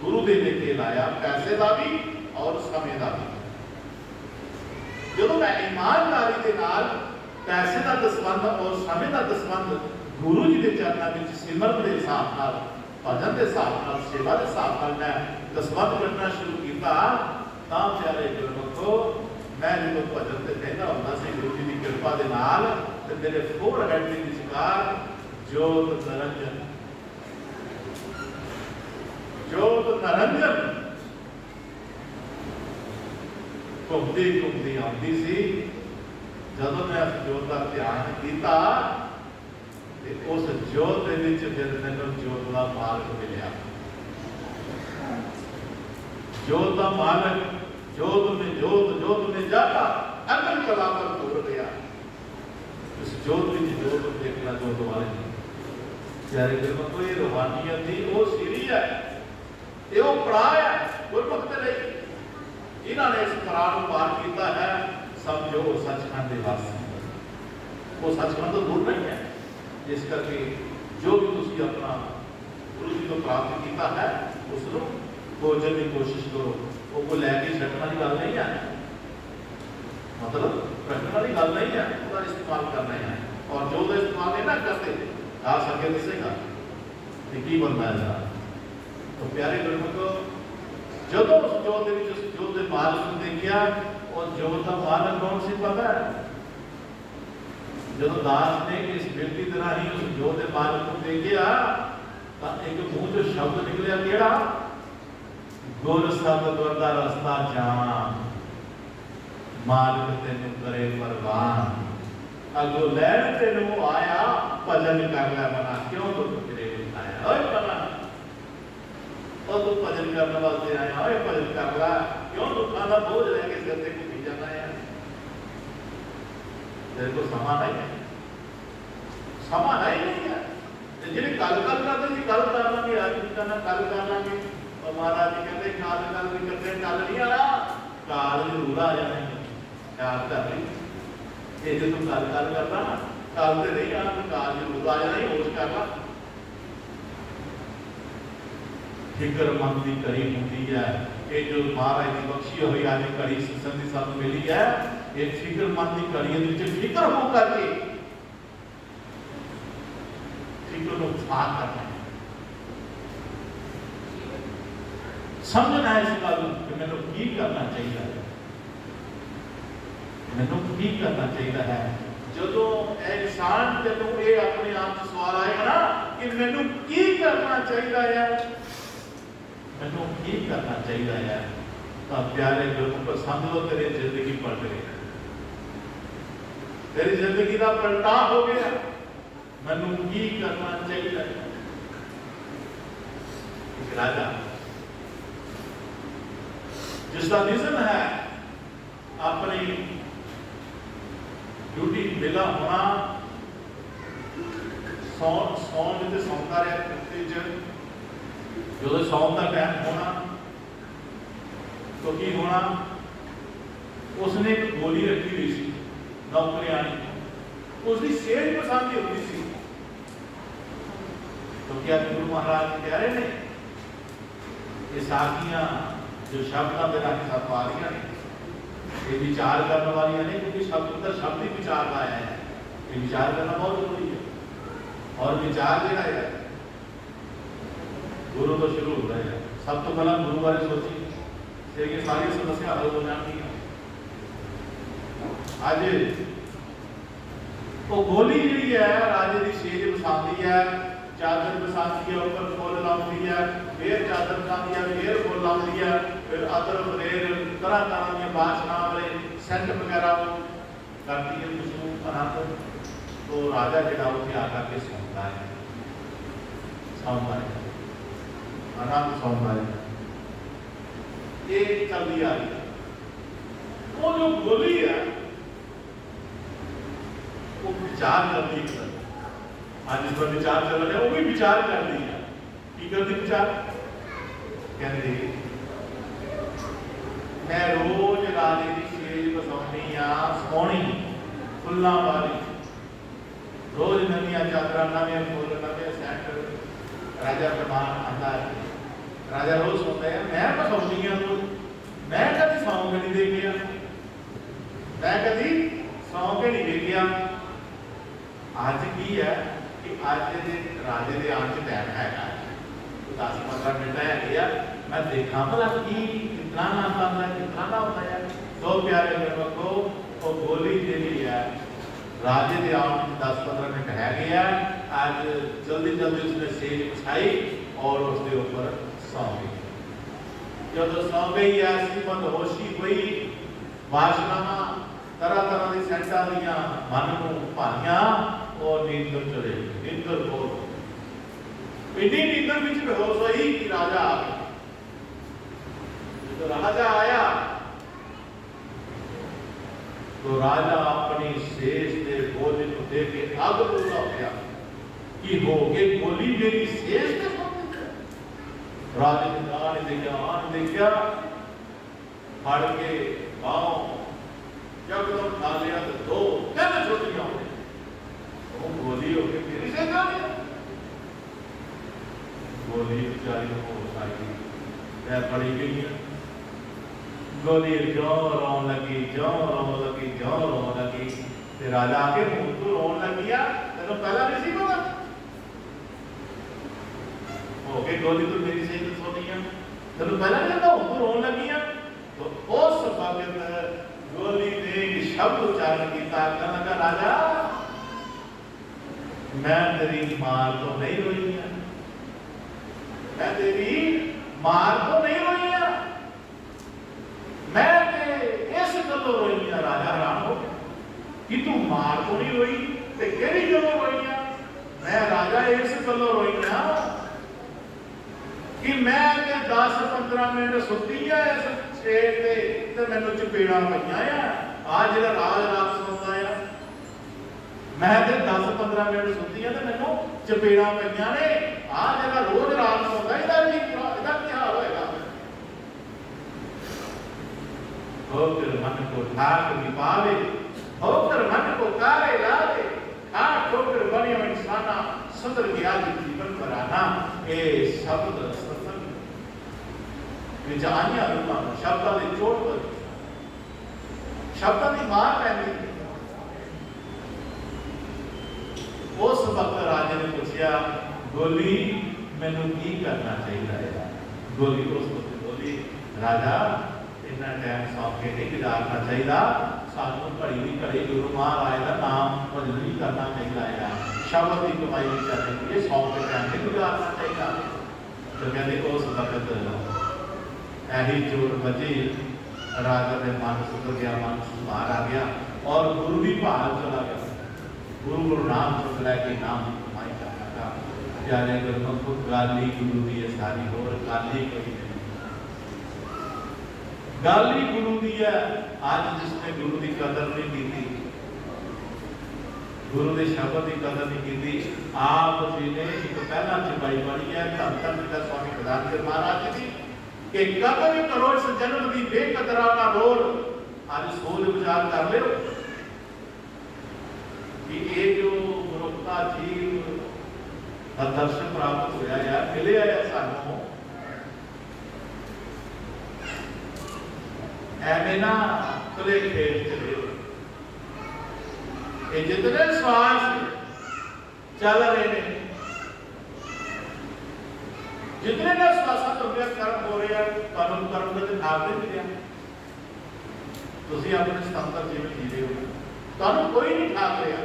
गुरु दे लेके लाया पैसे का भी और समय का भी। जो मैं ईमानदारी के नाल पैसे का दसवंध और समय का दसवंध गुरु जी के चरणों में सिमरन के हिसाब नाल भजन के हिसाब नाल सेवा के हिसाब नाल मैं दसवंध करना शुरू किया तो प्यारे गुरमुखो मैं जो भजन से कहना होता से गुरु जी की कृपा के नाल ते मेरे फोरहेड के विचकार जोत निरंजन घूमती घूमती आती सी। जब मैं उस जोत का ध्यान किया उस जोत के फिर मैंने जोत का मार्ग मिलिया। जोत का मार्ग जोत में जाता अकल कला पर तोड़ गया। उस जोत में जोत देखना जोत वाले प्यारे गुरमुखो ये रूहानियत थी वो सीढ़ी है ये वो पड़ा है गुरमुख के लिए। इन्होंने इस पड़ाव को पार किया है। समझो सचखंड के वासी वो सचखंड तो दूर नहीं है। इस करके जो भी तुम अपना गुरु जी को प्राप्त किया है उसको भोजन की कोशिश करो, वो कोई लैके छड्डण वाली गल नहीं है, मतलब रखने वाली गल नहीं है, उसका इस्तेमाल करना है। और जो तो इस्तेमाल नहीं ना करते आप सके दसेगा कि की बनता है। तो प्यारे गुरमुखो, जो तो उस जोत के मालक को देखिया, और जोत का मालक कौन सी पता है? जो दास ने इस व्यक्ति तरह ही उस जोत के मालक को देखिया, तो एक मुंह जो शब्द निकलिया केड़ा, गुर सब दुर्दा रस्ता जान, मालक तेन करे परवान, अगो लैन तेन आया भजन कर लै मना, क्यों तू फिरे आया ओए मना, और तू भजन करने वास्ते आया, ओए भजन कर ला, क्यों दुखा का बोझ लेके सिर ते घूमी जाना है? तेरे को समा नहीं है, समा नहीं है। जिन्हें गल करते जी गल कर लेंगे, आज भी करना गल कर लेंगे, और महाराज जी कहते काल गल नहीं करते, कल नहीं आना, काल जरूर आ जाना है। याद कर ली, ये जो तुम गल करता ना, कल तो नहीं आना, तो काल जरूर आ जाना, होश कर ला। फिक्रमंद की घड़ी होती है, ये जो महाराज की बख्शी हुई आज घड़ी सत्संग की सानू मिली है, ये फिक्रमंद की घड़ी के फिक्र हो करके फिक्र को फार करना है, समझना है इस गल कि मैंने की करना चाहिए, मैंने की करना चाहिए है। जो इंसान तेनों ये अपने आप से सवाल आएगा ना कि मैंने की करना चाहिए है, मैंने की करना चाहिए है, तो प्यारे गुरमुख समझ लो तेरी जिंदगी पलट गई, तेरी जिंदगी का पलटा हो गया। मैंने की करना चाहिए। एक राजा जिसका विजन है अपनी ड्यूटी मिला होना, सौन जिते सौंता रहा, जो सौन का टाइम होना तो की होना, उसने एक गोली रखी हुई सी नौकरियानी, उसकी सेहत पसंद ही होती सी। तो क्या गुरु महाराज कह रहे हैं ये साखियां जो शब्द के राही साथ आ रही हैं, ये विचार करने वाली नहीं, क्योंकि शब्द का शब्द ही विचार का आया है, ये विचार करना बहुत जरूरी है। और विचार जो है गुरु तो शुरू हो रहे हैं, सब तो पहला गुरु बारे सोची कि सारी समस्या हल हो जाती है। आज वो गोली जी है राजे की सेज बसाती है, चादर बसाती है, ऊपर फुल लाती है, फिर चादर बसाती है, फिर फुल लाती है, फिर अदर फरेर तरह तरह की बादशाह वाले सेंट वगैरह करती है खुशबू आनंद। तो राजा जो उसे आकर के सौंपता है, सौंपता है आनंद, सौंपता है। ये चलती आ रही है। वो जो गोली है वो विचार करती है, आज इस पर विचार चल रहा है, वो भी विचार करती है। की करती विचार? कहते मैं रोज राजे की सेज बसानी सोहनी फुल्लां वाली, रोज नवियां चादर, नवे फुल, नवे सैट, राजा प्रमाण आता है। राजा रोज सोचता है मैं बसानी हूं, मैं कभी सौ के नहीं दे गया, मैं कभी सौ के नहीं दे गया। आज की है कि आज राजे के आने से टाइम है 10-15 मिनट है, मैं देखा भला की कितना ना आता है, कितना ना होता है। तो प्यारे गुरमुखो वो गोली जी है राजे के आने में 10-15 मिनट है गया। आज जल्दी जल्दी उसने सेज बिछाई और उसके ऊपर सौ गई। जब सौ गई ऐसी मदहोशी हुई, वासनावां तरह तरह की सेंटा दियां मन को भाइयां और नींदर चले, नींदर हो इन्नी नींदर विच बेहोश हुई कि राजा आ गया। तो राजा आया तो राजा अपनी शेष के गोली को दे के आग पूरा हो गया कि हो गए गोली मेरी शेष के राजे ने आन देखा फड़ के पाँव एकदम खा लिया तो 2-3 छोटियां हो गई, वो गोली हो गई मेरी से खा लिया। गोली बेचारी को आई मैं फड़ी गई हाँ। गोली ज्यों रोन लगी, ज्यों रोन लगी, ज्यों रोन लगी, ते राजा आके हूं तू रोन लगी आ, तेनों पहला नहीं सी पता हो गई गोली तू मेरी सही तो सोनी है, तेनों पहला नहीं पता हूं तू रोन लगी आ। तो उस वक्त गोली ने एक शब्द उच्चारण किया, कहने लगा राजा मैं तेरी मार तो नहीं रोई है, मैं तेरी मार तो नहीं रोई है, मैं इस गलों रोई है। राजा हैरान हो गया कि तू मार तो नहीं रोई ते केड़ी गलों रोई है। मैं राजा इस गलों रोई हां कि मैं 10-15 मिनट सुती है इस शेर ते मैनू चपेड़ा पईयां आ जेड़ा राज रात सुनता है। मैं ते 10-15 मिनट सुती है ते मैनू चपेड़ा पईयां ने आ जेड़ा रोज रात सुनता इहदा की हाल होएगा। होकर मन को ठाक निभावे, होकर मन को कारे लावे, ठाक ठोकर बने इंसाना सुधर गया जीवन बराना। ये शब्द सत्संग विच आईयां रूहां शब्दां दी चोट लगी, शब्दां दी मार पैंदी। उस वक्त राजे ने पूछा गोली मैनू की करना चाहिए है। गोली उस वक्त बोली राजा इतना टाइम सौंप के नहीं गुजारना चाहिए, सानू घड़ी भी घड़ी गुरु महाराज का नाम भजन भी करना चाहिए, शब्द की कमाई भी करनी चाहिए, सौंप के टाइम नहीं गुजारना चाहिए। तो कहते उस वक्त ऐसी चोट बची, राजा के मन सुधर गया, मन सुधार आ गया और गुरु भी भाल चला गया। गुरु को नाम सुन लैके नाम की कमाई करना था। प्यारे गुरमुख गाली गुरु की है सारी, होर गाली कोई नहीं, गाली गुरु की है। आज जिसने गुरु की कदर नहीं की, गुरु के शब्द की कदर नहीं की, आप जी ने एक पहला चपाई पढ़ी है धन धन पिता स्वामी प्रधानचंद महाराज जी कि कदर करो इस जन्म की बेकदरा का रोल। आज सोच विचार कर लो कि ये जो मनुष्यता जीव दर्शन प्राप्त होया है, मिले है सानू एवं ना खुले खेल चले। ये जितने श्वास चल रहे हैं, जितने ने श्वासा तो कर्म हो रहे हैं, कर्म कर्म का ठाक नहीं मिले। तुम अपने स्वतंत्र जीवन जी रहे हो, तुहानू कोई नहीं ठाक रहा।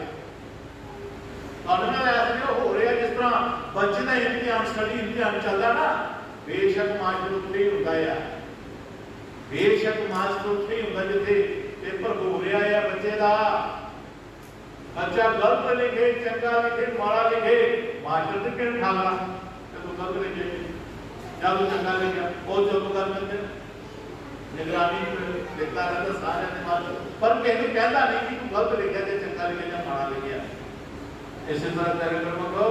ऐसे हो रहा जिस तरह बच्चे का इम्तिहान स्टडी इम्तिहान चलता ना, बेशक मास्टर उत्ते ही होता है, बेशक मास्टर उत्ते ही होता जिथे पेपर हो रहा है बच्चे का। बच्चा गलत लिखे, चंगा लिखे, माड़ा लिखे, मास्टर से क्यों ठाकना तू गलत लिखे या तू चंगा लिखा, वो चुप कर देते, निगरानी देखता रहता सारे मास्टर, पर कहते कहता नहीं कि तू गलत लिखा या चंगा लिखा या माड़ा लिखा। इसी तरह तेरे को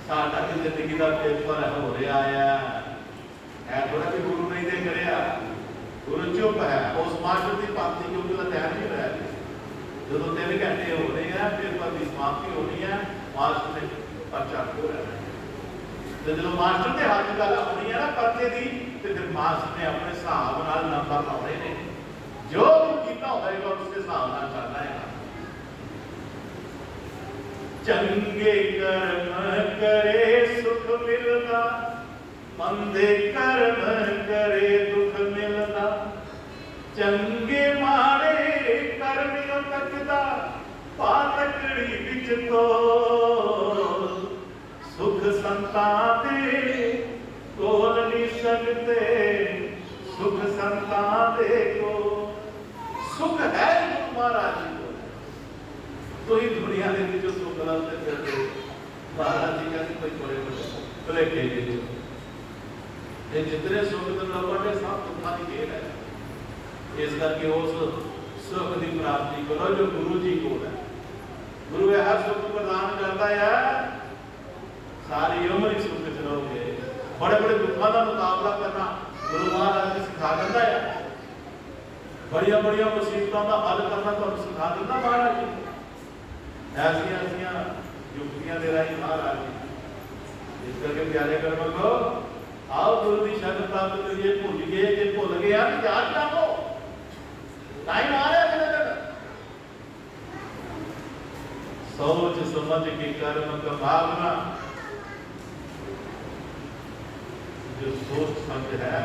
साडा की जिंदगी का पेपर हो रहा है थोड़ा भी गुरु नहीं दे करिया, गुरु चुप है। उस मास्टर की पाती क्योंकि वो तैयार नहीं रहा। जो 3 घंटे हो रहे हैं, पेपर की समाप्ति होनी है, मास्टर ने पर्चा खो रहा है। तो जो मास्टर के हाथ गल आनी है ना पर्चे की, तो फिर मास्टर ने अपने हिसाब नाल नंबर लाने ने, जो तू कीता होगा उसके हिसाब नाल चलना है। चंगे कर्म करे सुख मिलता, मंदे कर्म करे दुख मिलता। चंगे मारे कर्मियों तकदा, पातकड़ी बिच तो सुख संतां दे कोल नहीं सकते, सुख संतां दे को सुख है गुरु महाराज जी को। तो ही दुनिया के जो सुख लाते फिरते महाराज जी कहते कोई बड़े बड़े भलेखे जी ये जितने सुख लोगों ने सब दुखा की घेर है। इस करके उस सुख की प्राप्ति करो जो गुरु जी को है। गुरु है हर सुख प्रदान करता है, सारी उम्र ही सुख च रहोगे। बड़े बड़े दुखों का मुकाबला करना गुरु महाराज जी सिखा देता है, बड़िया बड़िया मुसीबतों का हल करना तो सिखा देता महाराज जी। ऐसिया ऐसिया युक्तियां दे रही महाराज जी। इस करके प्यारे कर्म को आओ गुरु की शरण प्राप्त करिए। भूल गए जे भूल गया तो याद रखो, टाइम आ रहा है मेरे दिन। सोच समझ के कर्म का भावना, जो सोच समझ है,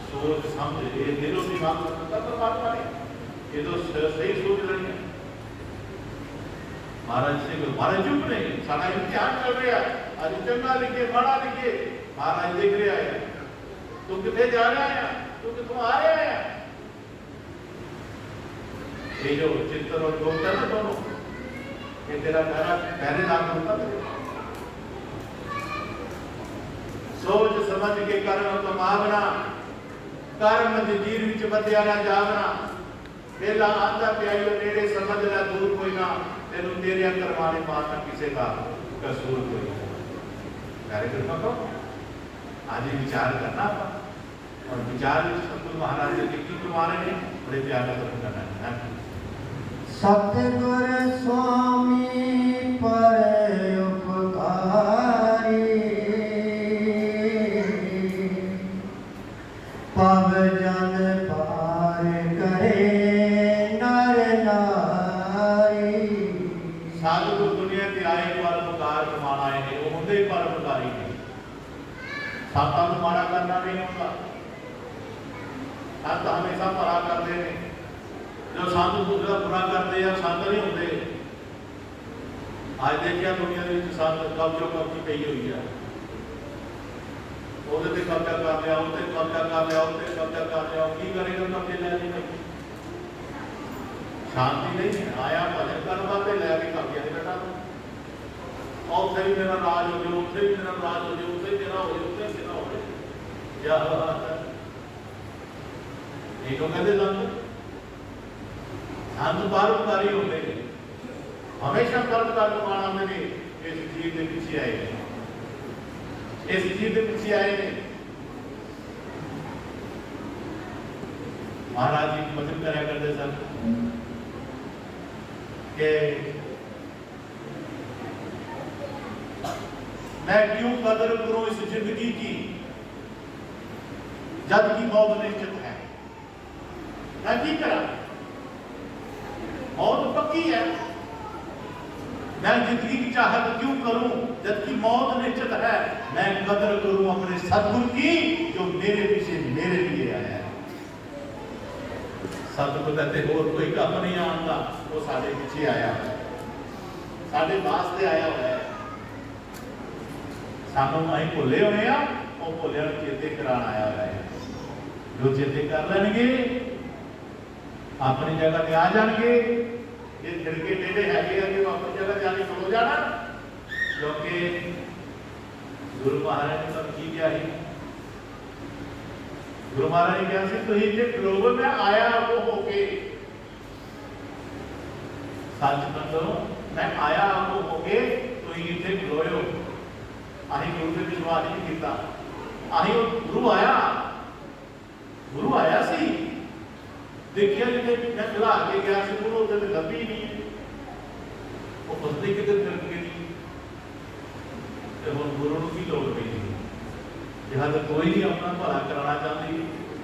सोच समझ ये दिलों की बात करता परमात्मा ने, ये तो सही सोच रही है। महाराज से महाराज चुप नहीं, सारा इम्तिहान चल रहा है, आज चंगा लिखे बड़ा लिखे, महाराज देख रहे हैं तू कितने जा रहा है, तू कितों आ रहा है। ये जो चित्तर और योग है ना दोनों, ये तेरा पहरेदार होता है। सोच समझ के कर्म कमावना, कर्म जंजीर विच बंधिया ना जावना। पहला आंदा प्याइयो नेड़े समझ ला दूर कोई ना, तेनू तेरे करवाने मारना किसी का कसूर कोई ना। कार्यक्रम को आज ही विचार करना और विचार सतगुरु महाराज जी की करवाने ने बड़े प्यार का कर्म करना है। सतगुर स्वामी पर उपकारी, पव जन पार करे नर नारी। सतगुरु दुनिया के आए परोपकार कमाना आए ने, वो होंगे परोपकारी ने। संतां नूं माड़ा करना नहीं होता, संत हमेशा भला करते हैं। जो संत दूसरा बुरा करते हैं संत नहीं होंगे। आज देखिए दुनिया के संत कब्जो कब्जी पई हुई है, ਉਹਦੇ ਤੇ ਕਬਜ਼ਾ ਕਰ ਲਿਆ, ਉਹਤੇ ਕਬਜ਼ਾ ਕਰ ਲਿਆ, ਉਹਤੇ ਕਬਜ਼ਾ ਕਰ ਲਿਆ। ਕੀ ਕਰੇਗਾ ਕਬਜ਼ੇ ਲੈ ਕੇ? ਸ਼ਾਂਤੀ ਨਹੀਂ ਆਇਆ ਭਜਨ ਕਰਨ ਵਾਸਤੇ ਲੈ ਕੇ ਕਬਜ਼ੇ ਦੇ ਬੈਠਾ ਤੂੰ। ਉੱਥੇ ਵੀ ਮੇਰਾ ਰਾਜ ਹੋ ਜਾਊ, ਉੱਥੇ ਵੀ ਮੇਰਾ ਰਾਜ ਹੋ ਜਾਊ, ਉੱਥੇ ਤੇਰਾ ਹੋ ਜਾਊ, ਉੱਥੇ ਤੇਰਾ ਹੋ ਜਾਊ। ਕਿਆ ਬਾਤ ਹੈ, ਇਹ ਕਿਉਂ ਕਹਿੰਦੇ ਸੰਤ? ਸੰਤ ਪਰਉਪਕਾਰੀ ਹੁੰਦੇ ਨੇ, ਹਮੇਸ਼ਾ ਪਰਉਪਕਾਰ ਕਮਾਉਣਾ ਹੁੰਦੇ ਨੇ। ਇਸ ਚੀਜ਼ ਦੇ ਪਿੱਛੇ ਆਏ ਨੇ, इस चीज के पीछे आए ने। महाराज जी वचन कराया करते सर कि मैं क्यों कदर करूं इस जिंदगी की जब की मौत निश्चित है। मैं की करा, मौत पक्की है। मैं जिंदगी की चाहत क्यों करूं जबकि मौत निश्चित है। मैं कदर करूं अपने सतगुरु की जो मेरे पीछे मेरे लिए आया है। सतगुरु कहते और कोई काम नहीं आता, वो साढ़े पीछे आया है, साढ़े वास्ते आया हुआ है। सानू अं भुले हुए हैं, वो भुलिया चेते कराने आया हुआ है। जो चेते कर लेंगे अपनी जगह पे आ जाएंगे। ये छिड़के टेढ़े है कि अपनी जगह जाने खलो जाना, क्योंकि गुरु महाराज ने सब की क्या है। गुरु महाराज ने क्या तो ये खलोवे में आया वो होके सच मतलब मैं आया वो होके तो ये इतने खलोए हो। अही गुरु से विश्वास नहीं किया, अही गुरु आया सी देखिए जिसे मैं खिला के गया से गुरु उधर लभी नहीं, वो फसली किधर फिर गई नहीं। तो हम गुरु की लोड़ पई थी, जहाँ तक कोई नहीं अपना भला कराना चाहती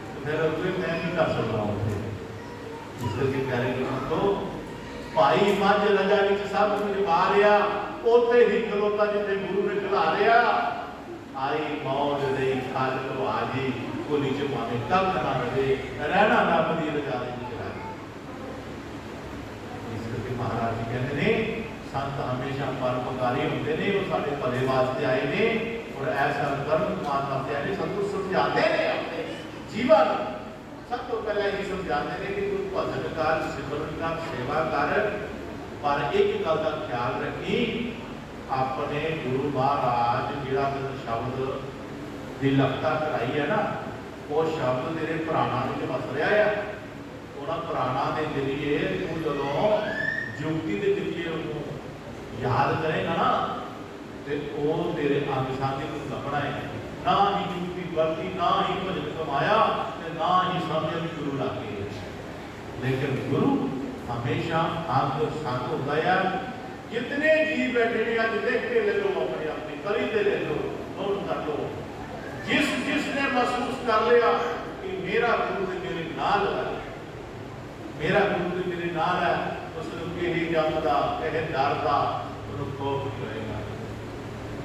तो फिर उसमें मैं नहीं कर सकता हूँ। इस करके प्यारे तो भाई मझ रजा विच सब कुछ पा लिया, उत्थे ही खलोता जिथे गुरु ने खिला लिया। आई मौज दई खल तो आजी कोली च पावे कख ना रहे, रहना रब दी रजा दे विच रहे। इस करके महाराज जी कहते ने संत हमेशा परोपकारी होंदे ने, वो साडे भले वास्ते आए ने और ऐसा कर्म कमाने वास्ते आए ने। सतगुरु समझाते ने अपने जीवन सब तो पहले ही समझाते ने कि तू भजन कर, सिमरन कर, सेवा कर, पर एक गल का ख्याल रखी अपने गुरु महाराज जिहड़ा शब्द दी लखता कराई है ना, वो शब्द तेरे प्राणा में वस रहा है। उन्होंने प्राणा के जरिए तू जो जुगती के जरिए याद करेगा ना तो वो तेरे अंग सांधी को लभना है। ना ही जुगती वर्ती, ना ही भजन कमाया, ना ही समझ भी गुरु लग गए। लेकिन गुरु हमेशा अंग संग होता है। जितने जी बैठे ने अज देख के ले लो, अपने अपनी कली से ले लो, नोट कर लो। जिसने महसूस कर लिया कि मेरा गुरु तो मेरे नाल है, मेरा गुरु तो मेरे नाल है, उसने किसी जम का किसी डर का खौफ नहीं होएगा।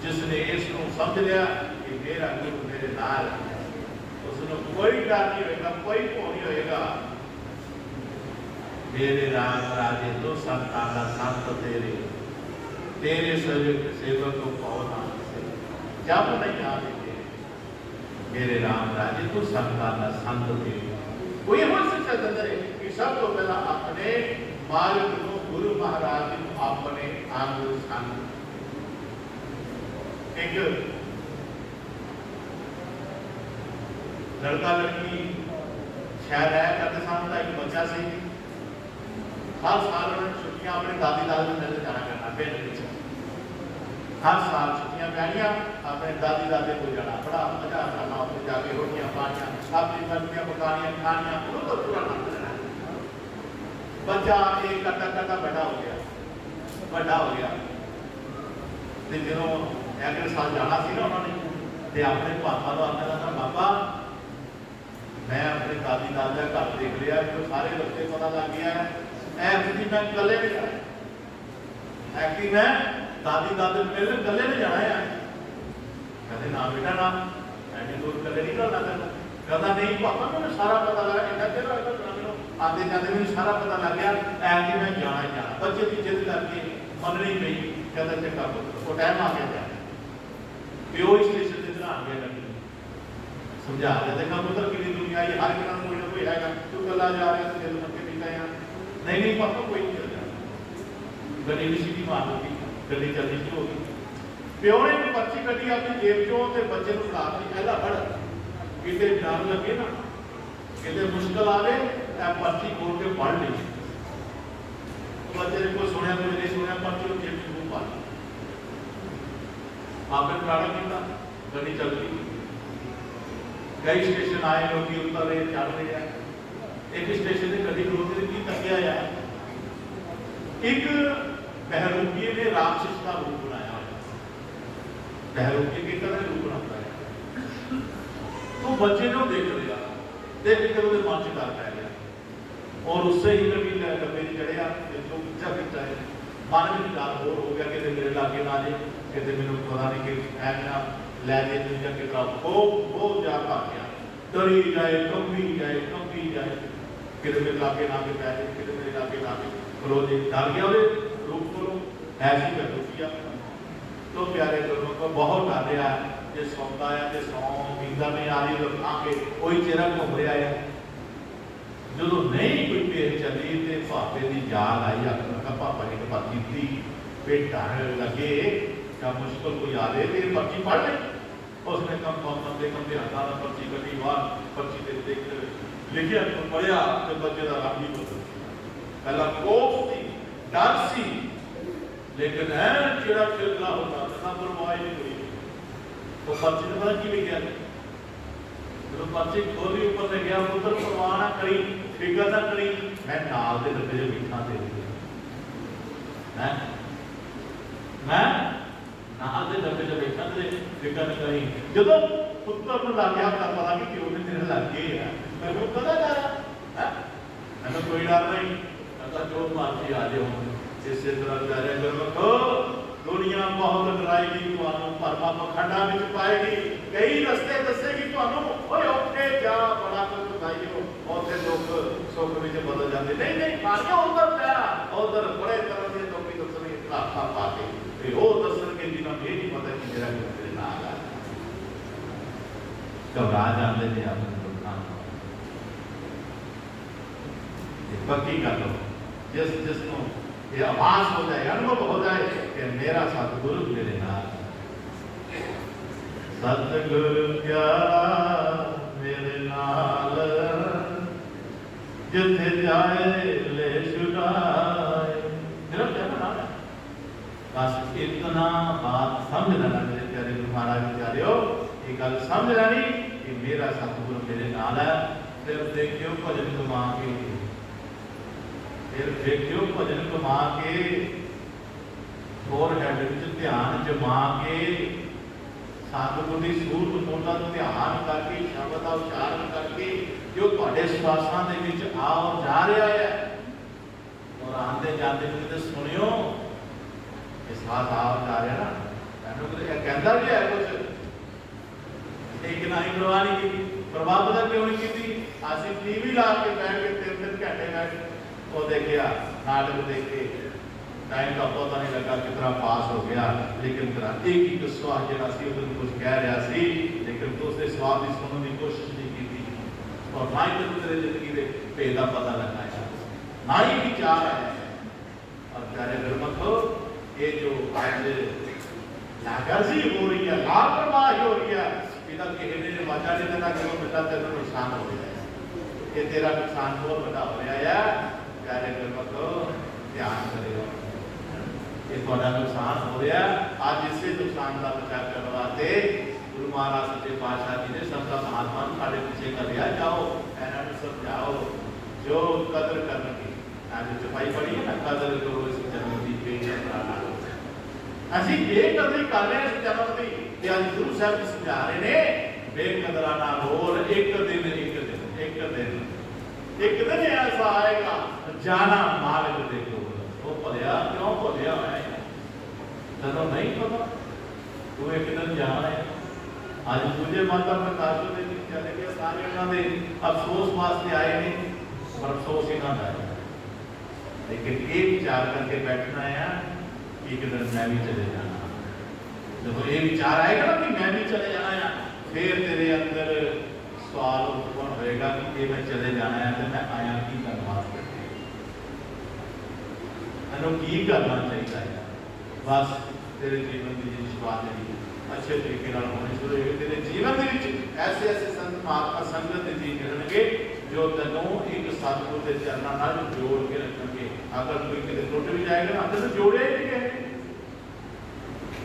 जिसने इसको समझ लिया कि मेरा गुरु मेरे नाल है, उसने कोई डर नहीं होएगा, कोई भौ नहीं होएगा। मेरे राम राजे तो संतान संत तेरे, तेरे सेवक को पौना से जब नहीं आते मेरे राम राजे तो संतान संत तेरे। कोई हो शिक्षा देता है कि सब तो पहला अपने मार्ग को गुरु महाराज को अपने अंग संग। एक लड़का लड़की शायद है करते सामने एक बच्चा से हर साल उन्होंने छुट्टियां अपने दादी दादा को मिलने जाना करना पिंड पीछे। हर साल छुट्टियां पैनिया अपने दादी दादे को जाना, बड़ा मजा करना, उसमें जाके रोटियां पानियां अपनी मछलियां पकानियां खानियां, तो पूरा आनंद लेना। बच्चा एक करता करता बड़ा हो गया, बड़ा हो गया। तो जो अगले साल जाना सी ना उन्होंने, तो अपने पापा को आखना था, पापा मैं अपने दादी दादा घर देख लिया, तो सारे रस्ते पता लग गया है, ऐसी मैं कले नहीं जाना, ऐसी मैं दादी दादे मिलने कले नहीं जाना है। कहते ना बेटा ना, ऐसी दूर कले नहीं करना तेन। कहता नहीं पापा मैंने सारा पता लगा, इतना देर आते जाते मैंने सारा पता लग गया, ऐसी मैं जाना ही जाना। बच्चे की जिद करके मननी पई, कहता चंगा पुत्र वो टाइम आ गया जाए, प्यो स्टेशन से चढ़ा गया लगी समझा रहे, देखा पुत्र कि दुनिया आई हर किसान कोई ना कोई है, तू कला जा रहा है दिल मन के पीता है। नहीं नहीं पापा कोई नहीं चल जाए। गड्डी की सीटी मार दी, गड्डी चलनी शुरू हो गई। प्यो ने एक पर्ची कटी अपनी जेब चों ते बच्चे को फड़ा दी, पहला पढ़ किते डर लगे ना, किते मुश्किल आवे, ए पर्ची खोल के पढ़ ली। बच्चे ने कोई सुनिया कोई नहीं सुनिया, पर्ची को जेब में पा ली। आपने प्राड़ा किया, गड्डी चल गई। कई स्टेशन आए, लोग उतर रहे चढ़ रहे हैं। एक स्टेशन से गड्डी रोकने की तकिया है, एक बहरूपी ने राक्षस का रूप बनाया। बहरूपी की तरह रूप बनाता है। तो बच्चे ने देख लिया, देख कर उसके मन से डर पै गया और उससे ही कभी डब्बे चढ़िया जो पीछा पीछा है, मन में डर और हो गया कि मेरे लागे ना जाए, कि मैंने पता नहीं कि ऐसा लै जाए दुनिया के तरफ बहुत जा पा गया। डरी जाए, कंबी जाए, कि मेरे लागे ना के पै जाए, कि मेरे लागे ना के खलो जी, डर गया वो रूप को ऐसी कर दुखिया। तो प्यारे लोगों को बहुत डर रहा है, जो सौंदा है जो सौ नींदा नहीं आ रही, लोग खा के कोई चेहरा घूम रहा है। जो नहीं कोई पेड़ चली तो भापे की जाल आई, आखिर पापा ने पर्ची दी, फिर डर लगे क्या मुश्किल कोई आ रही तो पर्ची पढ़ ली। उसने कम कम हाथा का पर्ची कटी बाहर, पर्ची के देख लिखिया तो पढ़िया, तो बच्चे का रंग ही बदल पहला कोफ सी डर सी, लेकिन है चिड़ा चिड़ना होता था, परवाह नहीं हुई। तो पर्ची ने पता की लिखा, जो पर्ची खोली ऊपर से गया, पुत्र परवाह ना करी, फिक्र ना करी, मैं नाल दे डब्बे च बैठा दे मैं नाल दे डब्बे च बैठा दे, फिक्र न करी। जो पुत्र को लग गया पता कि प्यो ने तेरे लग गए है, मैं पता डर है, कोई डर नहीं, जो मर्जी आ जाओ। इस तरह प्यारे गुरमुखो, दुनिया बहुत डराएगी तुहानू, भरमा पखंडा विच पाएगी, कई रस्ते दसेगी तुहानू, ओए औखे जा बड़ा कुछ बताइयो, औथे दुख सुख विच बदल जाते। नहीं नहीं पानिया उधर पै, उधर बड़े तरह के लोग दसने रास्ता पा के, ते ओ दसन के जिन्हां ये नहीं पता कि मेरा गुरु मेरे नाल है, घबरा जाते ने अपने दुखां। पक्की कर लो, जिसको ये आभास हो जाए, अनुभव हो जाए कि मेरा सतगुरु मेरे नाल, सतगुरु प्यारा मेरे नाल, जिथे जाए ले छुड़ाए, मेरा प्यारा नाल है। बस इतना बात समझ लेना मेरे प्यारे गुरु महाराज प्यारे, ये गल समझ लेनी कि मेरा सतगुरु मेरे नाल है। फिर देखियो भजन कमा के, फिर देखियो भजन कमा के, फोर हेड ध्यान जमा के, सतगुर की सूरत मुंड का ध्यान करके शब्द का उच्चारण करके जो तुहाडे श्वासां दे विच आ और जा रहा है और आते जाते किते सुनियो ये श्वास आ और जा रहा ना मैनूं किते कहंदा भी है कुछ एक ना ही परवाह नहीं की प्रभाव पता क्यों नहीं की असीं टीवी ला के बैठ के 3-3 घंटे बैठ वो देखिया नाटक देख के टाइम का पता नहीं लगा कितना पास हो गया लेकिन तेरा एक ही स्वाद जरा सी उधर कुछ कह रहा सी लेकिन तो उसने स्वाद की सुनने की कोशिश नहीं की और ना ही तो तेरे जिंदगी के भेद का पता लगना है ना ही विचार है और प्यारे गुरमखो ये जो आज लापरवाही हो रही है लापरवाही हो रही है इधर किसी ने वाचा नहीं देना कि बेटा तेरा नुकसान हो गया है ये तेरा नुकसान बहुत बड़ा हो रहा है प्यारे गुरमखो ध्यान करेगा ये थोड़ा नुकसान हो रहा आज इससे नुकसान का बचाव करने वास्ते गुरु महाराज सच्चे पातशाह जी ने सबका महात्मा साढ़े पीछे कर दिया जाओ ऐना समझाओ जो कदर करने की आज चपाई पड़ी है ना कदर करो इस जन्म की बेकदराना ਅਸੀਂ ਬੇਕਦਰੀ ਕਰ ਰਹੇ ਇਸ ਜਨਮ ਦੀ ਤੇ ਅੱਜ ਗੁਰੂ ਸਾਹਿਬ ਜੀ ਸਮਝਾ ਰਹੇ ਨੇ ਬੇਕਦਰਾਨਾ ਰੋਲ ਇੱਕ ਦਿਨ ऐसा आएगा जाना मार्ग देखो वो भलिया क्यों भुलिया है ਜਦੋਂ नहीं पता तू एक दिन जाना है आज तुझे माता प्रकाश ਦੇ ਵਿੱਚ चले गए सारे उन्होंने अफसोस वास्ते आए ने पर अफसोस इन्हों का है लेकिन ये विचार करके बैठना है एक दिन मैं भी चले जाना जब ये विचार आएगा ना कि मैं भी चले जाना है फिर तेरे अंदर सवाल उत्पन्न होएगा कि ये मैं चले जाना है तो मैं आया की करना मैंने की करना चाहिए है बस तेरे जीवन की जी शुरुआत है अच्छे तरीके होनी शुरू होगी तेरे जीवन के ऐसे ऐसे संत महात्मा संगत जी मिलणगे जो तैनों एक सतगुर के चरणों नाल जोड़ के रखेंगे अगर कोई किते टुट भी जाएगा ना तो जोड़े ही नहीं गए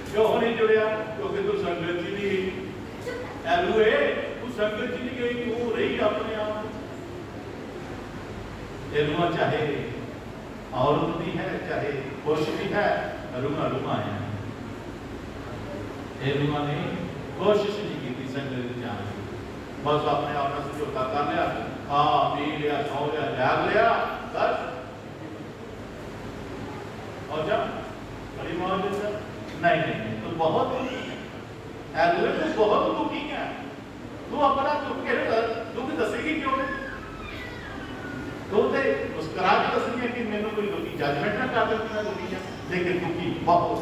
क्यों नहीं जुड़िया क्योंकि तू संगत जी नहीं एलुए तू संगत जी नहीं गई तू रही अपने आप एलुआ चाहे औरत भी है चाहे पुरुष भी है रुमा रुमा है एलुआ ने कोशिश नहीं की संगत जाने बस अपने आप में समझौता कर लिया हाँ पी लिया सौ लिया जाग लिया बस और जब बड़ी मौज नहीं तो बहुत एलुए तू बहुत दुखी है तू अपना दुख दसेगी क्यों तो मुस्कुरा के दसेगी कि मैंने कोई दुखी जजमेंट ना कर दे मैं दुखी है लेकिन दुखी बहुत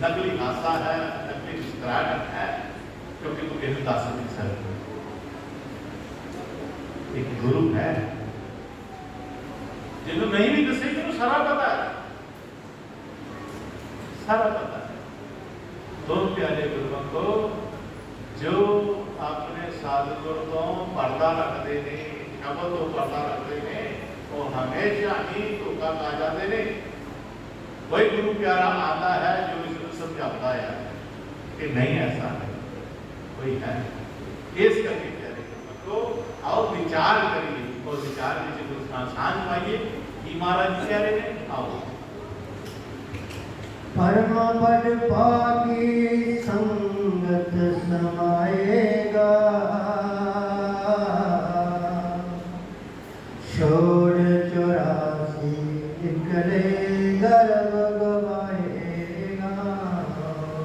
नकली हासा है नकली मुस्कुराहट है क्योंकि तू किसी दस नहीं सकता एक गुरु है जिन्होंने नहीं भी दसे कि सारा पता है सारा पता है दो प्यारे गुरुओं को जो अपने सतगुर तो पर्दा रखते हैं शब्द तो पर्दा रखते हैं वो हमेशा ही धोखा खा जाते हैं वही गुरु प्यारा आता है जो इसको समझाता है कि नहीं ऐसा नहीं वही है इस करके प्यारे गुरुओं को आओ विचार करिए और विचार नीचे गुरु सांझ पाइए कि महाराज जी कह रहे हैं आओ परम पद पाकी संगत समाएगा छोड़ 84 निकले गर्भ गवाएगा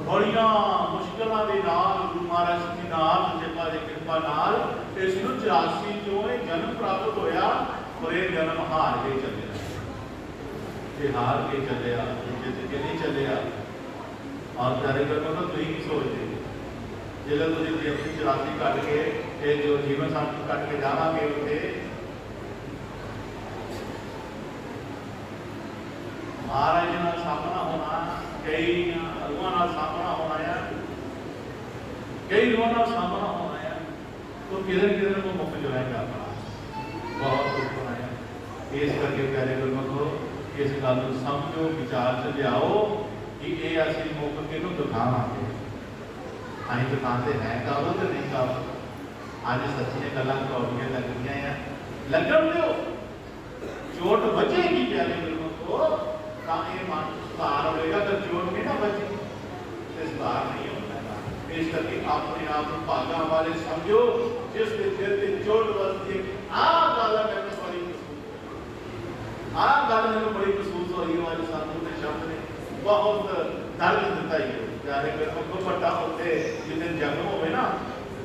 बड़िया मुश्किलों के नाल गुरु महाराज जी नाल सच्चे की कृपा नाल इस 84 जो जन्म प्राप्त होया और ये जन्म हार के चले हार के चले नहीं चले और कार्यक्रम को तुम ही सोचते जो तुझे अपनी 84 कट के ये जो जीवन साथी कट के जावांगे उत्थे महाराज जी नाल सामना होना कई रूहां नाल सामना होना है कई रूहां नाल सामना होना है तो किधर को मुक्त जो है बहुत दुख होना है इस करके प्यारे गुरमखो इस गल समझो विचार च लियाओ कि ये असं मुख किनू दिखावांगे अं दिखाते हैं काबल तो नहीं काबल अज सच्चियां गल्लां कौड़ियां लगदियां हैं लगन दो चोट बचेगी प्यारे गुरमखो तां ये मन सुधार होएगा अगर चोट नहीं ना बची ਤੇ ਸੁਧਾਰ ਨਹੀਂ ਹੁੰਦਾ। ਇਸ ਕਰਕੇ ਆਪਣੇ ਆਪ ਨੂੰ ਭਾਗਾਂ ਵਾਲੇ ਸਮਝੋ ਜਿਸ ਦੇ ਦਿਲ ਤੇ ਚੋਟ ਵੱਜਦੀ ਹੈ। ਆਹ ਗੱਲ ਮੈਨੂੰ ਬੜੀ ਆਹ ਗੱਲ ਮੈਨੂੰ ਬੜੀ ਮਹਿਸੂਸ ਹੋਈ ਅੱਜ ਸਾਨੂੰ ਦੇ ਸ਼ਬਦ ਨੇ ਬਹੁਤ ਦਰਦ ਦਿੱਤਾ ਹੀ ਯਾਰੇ ਮੇਰੇ ਕੋਲ ਵੱਡਾ ਹੁੰਦੇ ਜਿੰਨੇ ਜਨਮ ਹੋਵੇ ਨਾ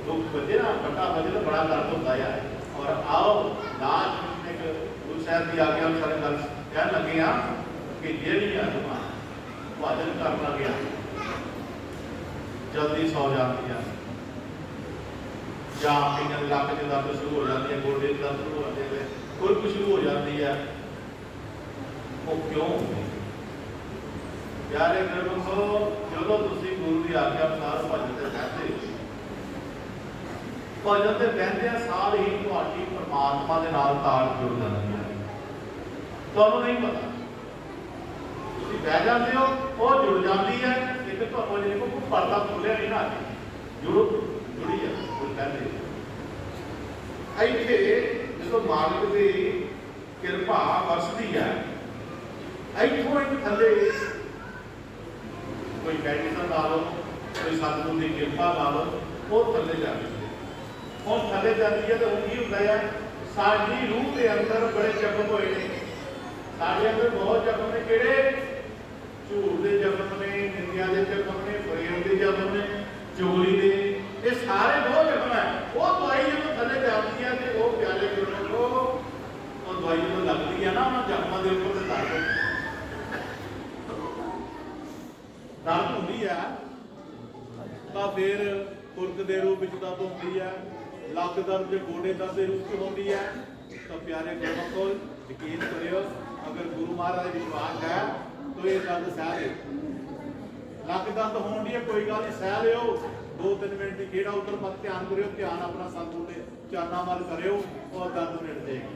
ਦੁੱਖ ਵੱਜੇ ਨਾ ਵੱਡਾ ਵੱਜੇ ਤਾਂ ਬੜਾ ਦਰਦ ਹੁੰਦਾ ਯਾਰ। ਔਰ ਆਓ ਲਾਸਟ ਇੱਕ ਗੁਰੂ ਸਾਹਿਬ ਦੀ ਆਗਿਆ ਅਨੁਸਾਰ ਗੱਲ ਕਹਿਣ ਲੱਗੇ ਆ ਕਿ ਜਿਹੜੀਆਂ ਰੂਹਾਂ ਭਜਨ ਕਰਨ ਲੱਗਿਆ ਜਲਦੀ ਸੌ ਜਾਂਦੀਆਂ ਜਾਂ ਕਈਆਂ ਦੇ ਲੱਕ 'ਚ ਦਰਦ ਸ਼ੁਰੂ ਹੋ ਜਾਂਦੀ ਹੈ, ਗੋਡੇ 'ਚ ਦਰਦ ਸ਼ੁਰੂ ਹੋ ਜਾਂਦੇ ਨੇ, ਕੋਈ ਕੁਛ ਸ਼ੁਰੂ ਹੋ ਜਾਂਦੀ ਹੈ। ਉਹ ਕਿਉਂ ਯਾਰੇ ਗੁਰਮੁਖੋ ਜਦੋਂ ਤੁਸੀਂ ਗੁਰੂ ਦੀ ਆਗਿਆ ਅਨੁਸਾਰ ਭਜਨ ਤੇ ਬਹਿੰਦੇ ਭਜਨ ਤੇ ਬਹਿੰਦਿਆਂ ਸਾਲ ਹੀ ਤੁਹਾਡੀ ਪਰਮਾਤਮਾ ਦੇ ਨਾਲ ਤਾਲ ਜੁੜ ਜਾਂਦੀ ਹੈ। ਤੁਹਾਨੂੰ ਨਹੀਂ ਪਤਾ ਤੁਸੀਂ ਬਹਿ ਜਾਂਦੇ ਹੋ ਉਹ ਜੁੜ ਜਾਂਦੀ ਹੈ। ਇੱਕ ਤੁਹਾਨੂੰ ਜਿਹਨੇ ਕੋਈ ਪਰਦਾ ਖੋਲਿਆ ਨਹੀਂ ਨਾ ਜੁੜੀ ਹੈ ਉਹ ਕਹਿੰਦੇ ਇੱਥੇ ਜਦੋਂ ਮਾਲਕ ਦੀ ਕਿਰਪਾ ਵਰਸਦੀ ਹੈ ਇੱਥੋਂ ਇੱਕ ਥੱਲੇ ਕੋਈ ਮੈਡੀਸਨ ਲਾ ਲਓ, ਕੋਈ ਸਤਿਗੁਰੂ ਦੀ ਕਿਰਪਾ ਲਾ ਲਓ, ਉਹ ਥੱਲੇ ਜਾਂਦੀ ਹੈ। ਹੁਣ ਥੱਲੇ ਜਾਂਦੀ ਹੈ ਤਾਂ ਉਹ ਕੀ ਹੁੰਦਾ ਹੈ ਸਾਡੀ ਰੂਹ ਦੇ ਅੰਦਰ ਬੜੇ ਜ਼ਖਮ ਹੋਏ ਨੇ। ਸਾਡੇ ਅੰਦਰ ਬਹੁਤ ਜ਼ਖਮ ਨੇ। ਕਿਹੜੇ? ਝੂਠ ਦੇ ਜ਼ਖਮ ਨੇ, ਨਿੰਦਿਆ ਦੇ ਜ਼ਖਮ ਨੇ, ਪ੍ਰੇਮ ਦੇ ਜ਼ਖਮ ਨੇ, ਚੋਰੀ ਦੇ, ਇਹ ਸਾਰੇ ਬਹੁਤ ਜ਼ਖਮ ਹੈ। ਉਹ ਦਵਾਈ ਜਦੋਂ ਥੱਲੇ ਜਾਂਦੀ ਹੈ ਤੇ ਉਹ ਪਿਆਰੇ ਗੁਰੂ ਉਹ ਦਵਾਈ ਜਦੋਂ ਲੱਗਦੀ ਹੈ ਨਾ ਉਹਨਾਂ ਜ਼ਖਮਾਂ ਦੇ ਉੱਪਰ ਤੇ ਦਰਦ ਹੁੰਦੀ ਹੈ ਤਾਂ ਫਿਰ ਖੁਰਕ ਦੇ ਰੂਪ ਵਿੱਚ ਦਰਦ ਹੁੰਦੀ ਹੈ, ਲੱਕ ਦਰਦ ਦੇ ਗੋਡੇ ਦਰਦ ਦੇ ਰੂਪ 'ਚ ਹੁੰਦੀ ਹੈ। ਤਾਂ ਪਿਆਰੇ ਗੁਰੂ ਯਕੀਨ ਕਰਿਓ ਅਗਰ ਗੁਰੂ ਮਹਾਰਾਜ ਦਾ ਵਿਸ਼ਵਾਸ ਹੈ ਤਾਂ ਇਹ ਦਰਦ ਸਹਿ ਲਿਓ। ਲੱਕ ਦਰਦ ਹੋਣ ਦੀ ਕੋਈ ਗੱਲ ਨਹੀਂ, ਸਹਿ ਲਿਓ। 2-3 ਮਿੰਟ ਦੀ ਖੇੜਾ ਉੱਧਰ ਮਤ ਧਿਆਨ ਕਰਿਓ, ਧਿਆਨ ਆਪਣਾ ਸਤਿਗੁਰੂ ਦੇ ਚਰਨਾਂ ਵੱਲ ਕਰਿਓ ਔਰ ਦਰਦ ਮਿਟ ਜਾਏਗੀ।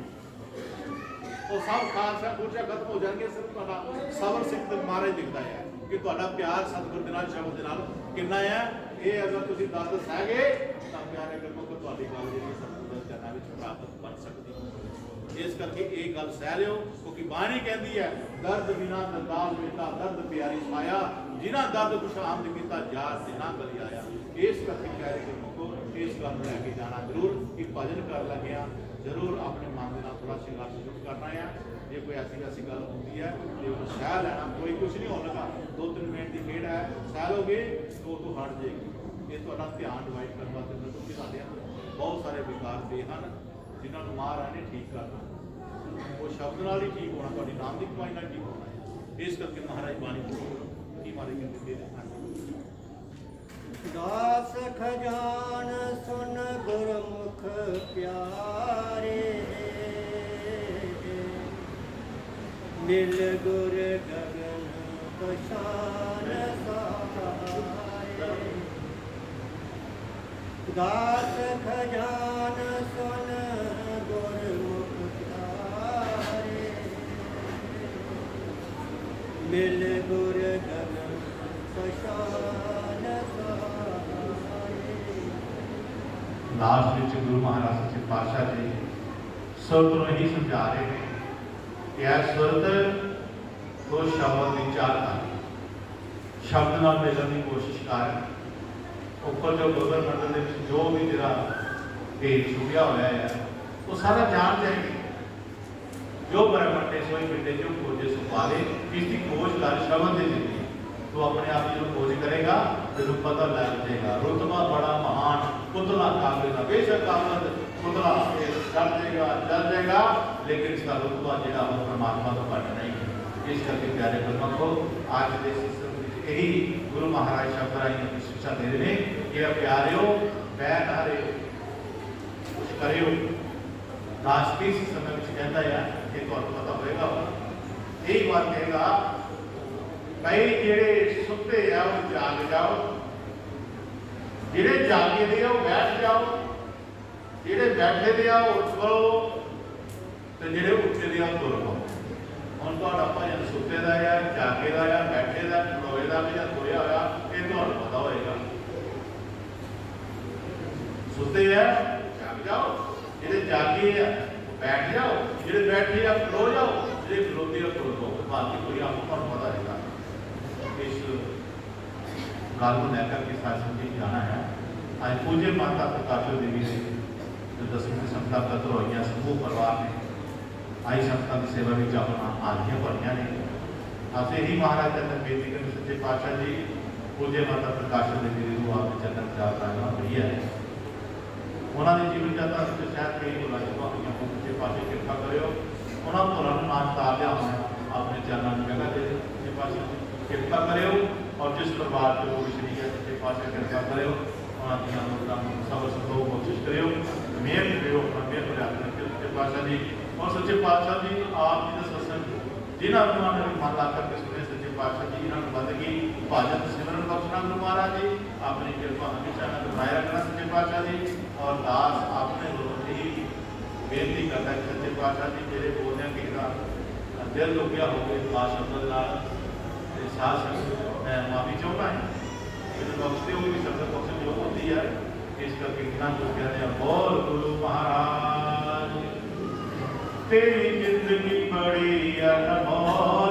ਉਹ ਸਭ ਖਾਲਸਾ ਗੁਰਜਾ ਖਤਮ ਹੋ ਜਾਣਗੇ। ਸਿਰਫ ਤੁਹਾਡਾ ਸਬਰ ਸਿੱਖ ਮਹਾਰਾਜ ਦਿਖਦਾ ਹੈ ਕਿ ਤੁਹਾਡਾ ਪਿਆਰ ਸਤਿਗੁਰ ਦੇ ਨਾਲ ਸ਼ਬਦ ਦੇ ਨਾਲ ਕਿੰਨਾ ਹੈ। ਇਹ ਅਗਰ ਤੁਸੀਂ ਦਰਦ ਸਹਿ ਗਏ ਤਾਂ ਪਿਆਰੇ ਗੁਰਮੁਖ ਤੁਹਾਡੀ ਗੱਲ ਜਿਹੜੀ ਸਤਿਗੁਰ ਦੇ ਚਰਨਾਂ ਵਿੱਚ ਪ੍ਰਾਪਤ ਬਣ ਸਕਦੀ ਹੈ। ਇਸ ਕਰਕੇ ਇਹ ਗੱਲ ਸਹਿ ਲਿਓ ਕਿਉਂਕਿ ਬਾਣੀ ਕਹਿੰਦੀ ਹੈ ਦਰਦ ਬਿਨਾ ਦਰਦਾਲ ਮਿਟਾ ਦਰਦ ਪਿਆਰੀ ਛਾਇਆ ਜਿਨ੍ਹਾਂ ਦਰਦ ਕੁਛ ਆਮਦ ਕੀਤਾ ਯਾਰ ਤੇ ਨਾ ਕਰੀ ਆਇਆ। ਇਸ ਕਰਕੇ ਪਿਆਰੇ ਗੁਰਮੁਖ ਇਸ ਗੱਲ ਨੂੰ ਲੈ ਕੇ ਜਾਣਾ ਜ਼ਰੂਰ ਕਿ ਭਜਨ ਕਰ ਲੱਗਿਆ ਜ਼ਰੂਰ ਆਪਣੇ ਮਨ ਦੇ ਨਾਲ ਥੋੜਾ ਸੰਘਰਸ਼ ਜ਼ਰੂਰ ਕਰਨਾ ਹੈ। ਜੇ ਕੋਈ ਐਸੀ ਗੱਲ ਹੁੰਦੀ ਹੈ ਤੇ ਉਹਨੂੰ ਸਹਿ ਲੈਣਾ, ਕੋਈ ਕੁਛ ਨਹੀਂ ਹੋਣ ਲੱਗਾ। 2-3 ਮਿੰਟ ਦੀ ਖੇਡ ਹੈ, ਸਹਿ ਲੋਗੇ ਤਾਂ ਉਹ ਤੋਂ ਹਟ ਜਾਏਗੀ। ਇਹ ਤੁਹਾਡਾ ਧਿਆਨ ਡਿਵਾਈਡ ਕਰਨ ਵਾਸਤੇ ਕਿਉਂਕਿ ਸਾਡੇ ਅੰਦਰ ਬਹੁਤ ਸਾਰੇ ਵਿਕਾਰ ਦੇ ਹਨ ਜਿਨ੍ਹਾਂ ਨੂੰ ਮਹਾਰਾਜ ਨੇ ਠੀਕ ਕਰਨਾ। ਉਹ ਸ਼ਬਦ ਨਾਲ ਹੀ ਠੀਕ ਹੋਣਾ, ਤੁਹਾਡੀ ਨਾਮ ਦੀ ਕਮਾਈ ਨਾਲ ਠੀਕ ਹੋਣਾ ਹੈ। ਇਸ ਕਰਕੇ ਮਹਾਰਾਜ ਬਾਣੀ ਕੀ ਮਾਰੇ ਕਹਿੰਦੇ ਦੇ ਦਾਸ ਖਜ਼ਾਨ ਸੁਨ ਗੁਰਮੁਖ ਪਿਆਰੇ ਮਿਲ ਗੁਰ ਗਗਨ ਪਛਾਨ ਸਹਾਰੇ। ਦਾਸ ਖਜ਼ਾਨ ਸੁਨ ਗੁਰਮੁਖ ਪਿਆਰੇ ਮਿਲ ਗੁਰ ਗਗਨ ਪਛਾਨ ਸਹਾਰੇ। ਲਾਸਟ ਵਿੱਚ ਗੁਰੂ ਮਹਾਰਾਜ ਸੱਚੇ ਪਾਤਸ਼ਾਹ ਜੀ ਸੁਰਤ ਨੂੰ ਹੀ ਸਮਝਾ ਰਹੇ ਨੇ ਕਿ ਇਹ ਸੁਰਤ ਤੋਂ ਸ਼ਬਦ ਦੀ ਚਾਲ ਕਰ, ਸ਼ਬਦ ਨਾਲ ਮਿਲਣ ਦੀ ਕੋਸ਼ਿਸ਼ ਕਰ। ਉੱਪਰ ਜੋ ਗਗਨ ਮੰਡਲ ਦੇ ਵਿੱਚ ਜੋ ਵੀ ਤੇਰਾ ਭੇਦ ਛੁਪਿਆ ਹੋਇਆ ਹੈ ਉਹ ਸਾਰਾ ਜਾਣ ਜਾਏਗੀ। ਜੋ ਬਰਮਟੇ ਸੋਈ ਮਿੱਟੇ ਜੋ ਖੋਜੇ ਸੋ ਪਾਲੇ। ਇਸ ਦੀ ਖੋਜ ਕਰ ਸ਼ਬਦ ਦੇ ਦਿੱਤੀ। ਤੂੰ ਆਪਣੇ ਆਪ ਜਦੋਂ ਖੋਜ ਕਰੇਗਾ ਤੈਨੂੰ ਪਤਾ ਲੱਗ ਜਾਏਗਾ। ਰੁਤਬਾ ਬੜਾ ਮਹਾਨ ਪੁਤਲਾ ਕਾਬਿਲ ਦਾ ਬੇਸ਼ੱਕ ਕਾਬਿਲ ਪੁਤਲਾ ਚੜ ਜਾਏਗਾ ਲੇਕਿਨ ਇਸਦਾ ਰੁਤਬਾ ਜਿਹੜਾ ਉਹ ਪਰਮਾਤਮਾ ਤੋਂ ਘੱਟ ਨਹੀਂ। ਇਸ ਕਰਕੇ ਪਿਆਰੇ ਗੁਰਮੁਖੋ ਅੱਜ ਦੇ ਸਿਸਟਮ ਵਿੱਚ ਇਹੀ ਗੁਰੂ ਮਹਾਰਾਜ ਸ਼ਬਦ ਰਾਹੀਂ ਸਿੱਖਿਆ ਦੇ ਰਹੇ ਨੇ ਕਿ ਪਿਆਰਿਓ ਬਹਿ ਨਾ ਰਹੋ ਕੁਛ ਕਰਿਓ। ਨਾਸਤੀ ਸਮੇਂ ਵਿੱਚ ਕਹਿੰਦਾ ਹੈ ਕਿ ਤੁਹਾਨੂੰ ਪਤਾ ਹੋਏਗਾ ਇਹੀ ਵਾਰ ਕਹੇਗਾ ਕਈ ਜਿਹੜੇ ਸੁੱਤੇ ਆ ਉਹ ਜਾਗ ਜਾਓ, ਜਿਹੜੇ ਜਾਗੇ ਦੇ ਆ ਉਹ ਬੈਠ ਜਾਓ, ਜਿਹੜੇ ਬੈਠੇ ਦੇ ਆ ਉਹ ਉੱਠ ਖੜੋ ਤੇ ਜਿਹੜੇ ਉੱਠੇ ਦੇ ਆ ਉਹ ਤੁਰ ਪਓ। ਹੁਣ ਤੁਹਾਡਾ ਭਜਨ ਸੁੱਤੇ ਦਾ ਆ, ਜਾਗੇ ਦਾ ਆ, ਬੈਠੇ ਦਾ, ਖੜੋਏ ਦਾ ਜਾਂ ਤੁਰਿਆ ਹੋਇਆ ਇਹ ਤੁਹਾਨੂੰ ਪਤਾ ਹੋਏਗਾ। ਸੁੱਤੇ ਆ ਜਾਗ ਜਾਓ, ਜਿਹੜੇ ਜਾਗੇ ਆ ਬੈਠ ਜਾਓ, ਜਿਹੜੇ ਬੈਠੇ ਆ ਖੜੋ ਜਾਓ, ਜਿਹੜੇ ਖਲੋਤੇ ਆ ਤੁਰ ਪਓ। ਬਾਕੀ ਕੋਈ ਆਪ ਤੁਹਾਨੂੰ ਪਤਾ ਹੈਗਾ। ਇਸ गल को लेकर के साथ संगत जाना है। आज पूज्य माता प्रकाशो देवी जी जो 10वीं संगतां कतर होईयां समूह परिवार ने आई संगतां की सेवा में अपना आलियां भरियां ने। अस यही महाराज चरण बेनती करें सच्चे पातशाह जी पूज्य माता प्रकाशो देवी जी को आपके चरण चार प्रार्थना हुई है। उन्होंने जीवन यात्रा में शायद कई भुलां हुई हो, सच्चे पातशाह कृपा करो उन्होंने भुलां नूं नाम तार लिया होना अपने चरणों में जगह दे सच्चे पातशाह कृपा करो। और जिस परिवार के लोग शरीर है सच्चे पातशाह कृपा करो उन्होंने सबर संतोख कोशिश करो मेहर करो अपना मेहर प्रयास करके सच्चे पातशाह जी। और सच्चे पातशाह जी आप जी का सत्संग जिन्होंने उन्होंने मन ला करके सुने सच्चे पातशाह जी इन्होंने बंदगी भाजन सिमरन बख्शना गुरु महाराज जी अपनी कृपा हमेशा बनाए रखना सच्चे पातशाह जी। और दास अपने ही बेनती करता है सच्चे पातशाह जी मेरे बोलने की दिल लुकिया हो गए खास शब्द साथ मैं माफी चाहता है मैंने बख्शते हुए भी शब्द बख्श जो होती है इस करके इतना जो कहते हैं बोल गुरु महाराज तेरी जिंदगी बड़ी अनमोल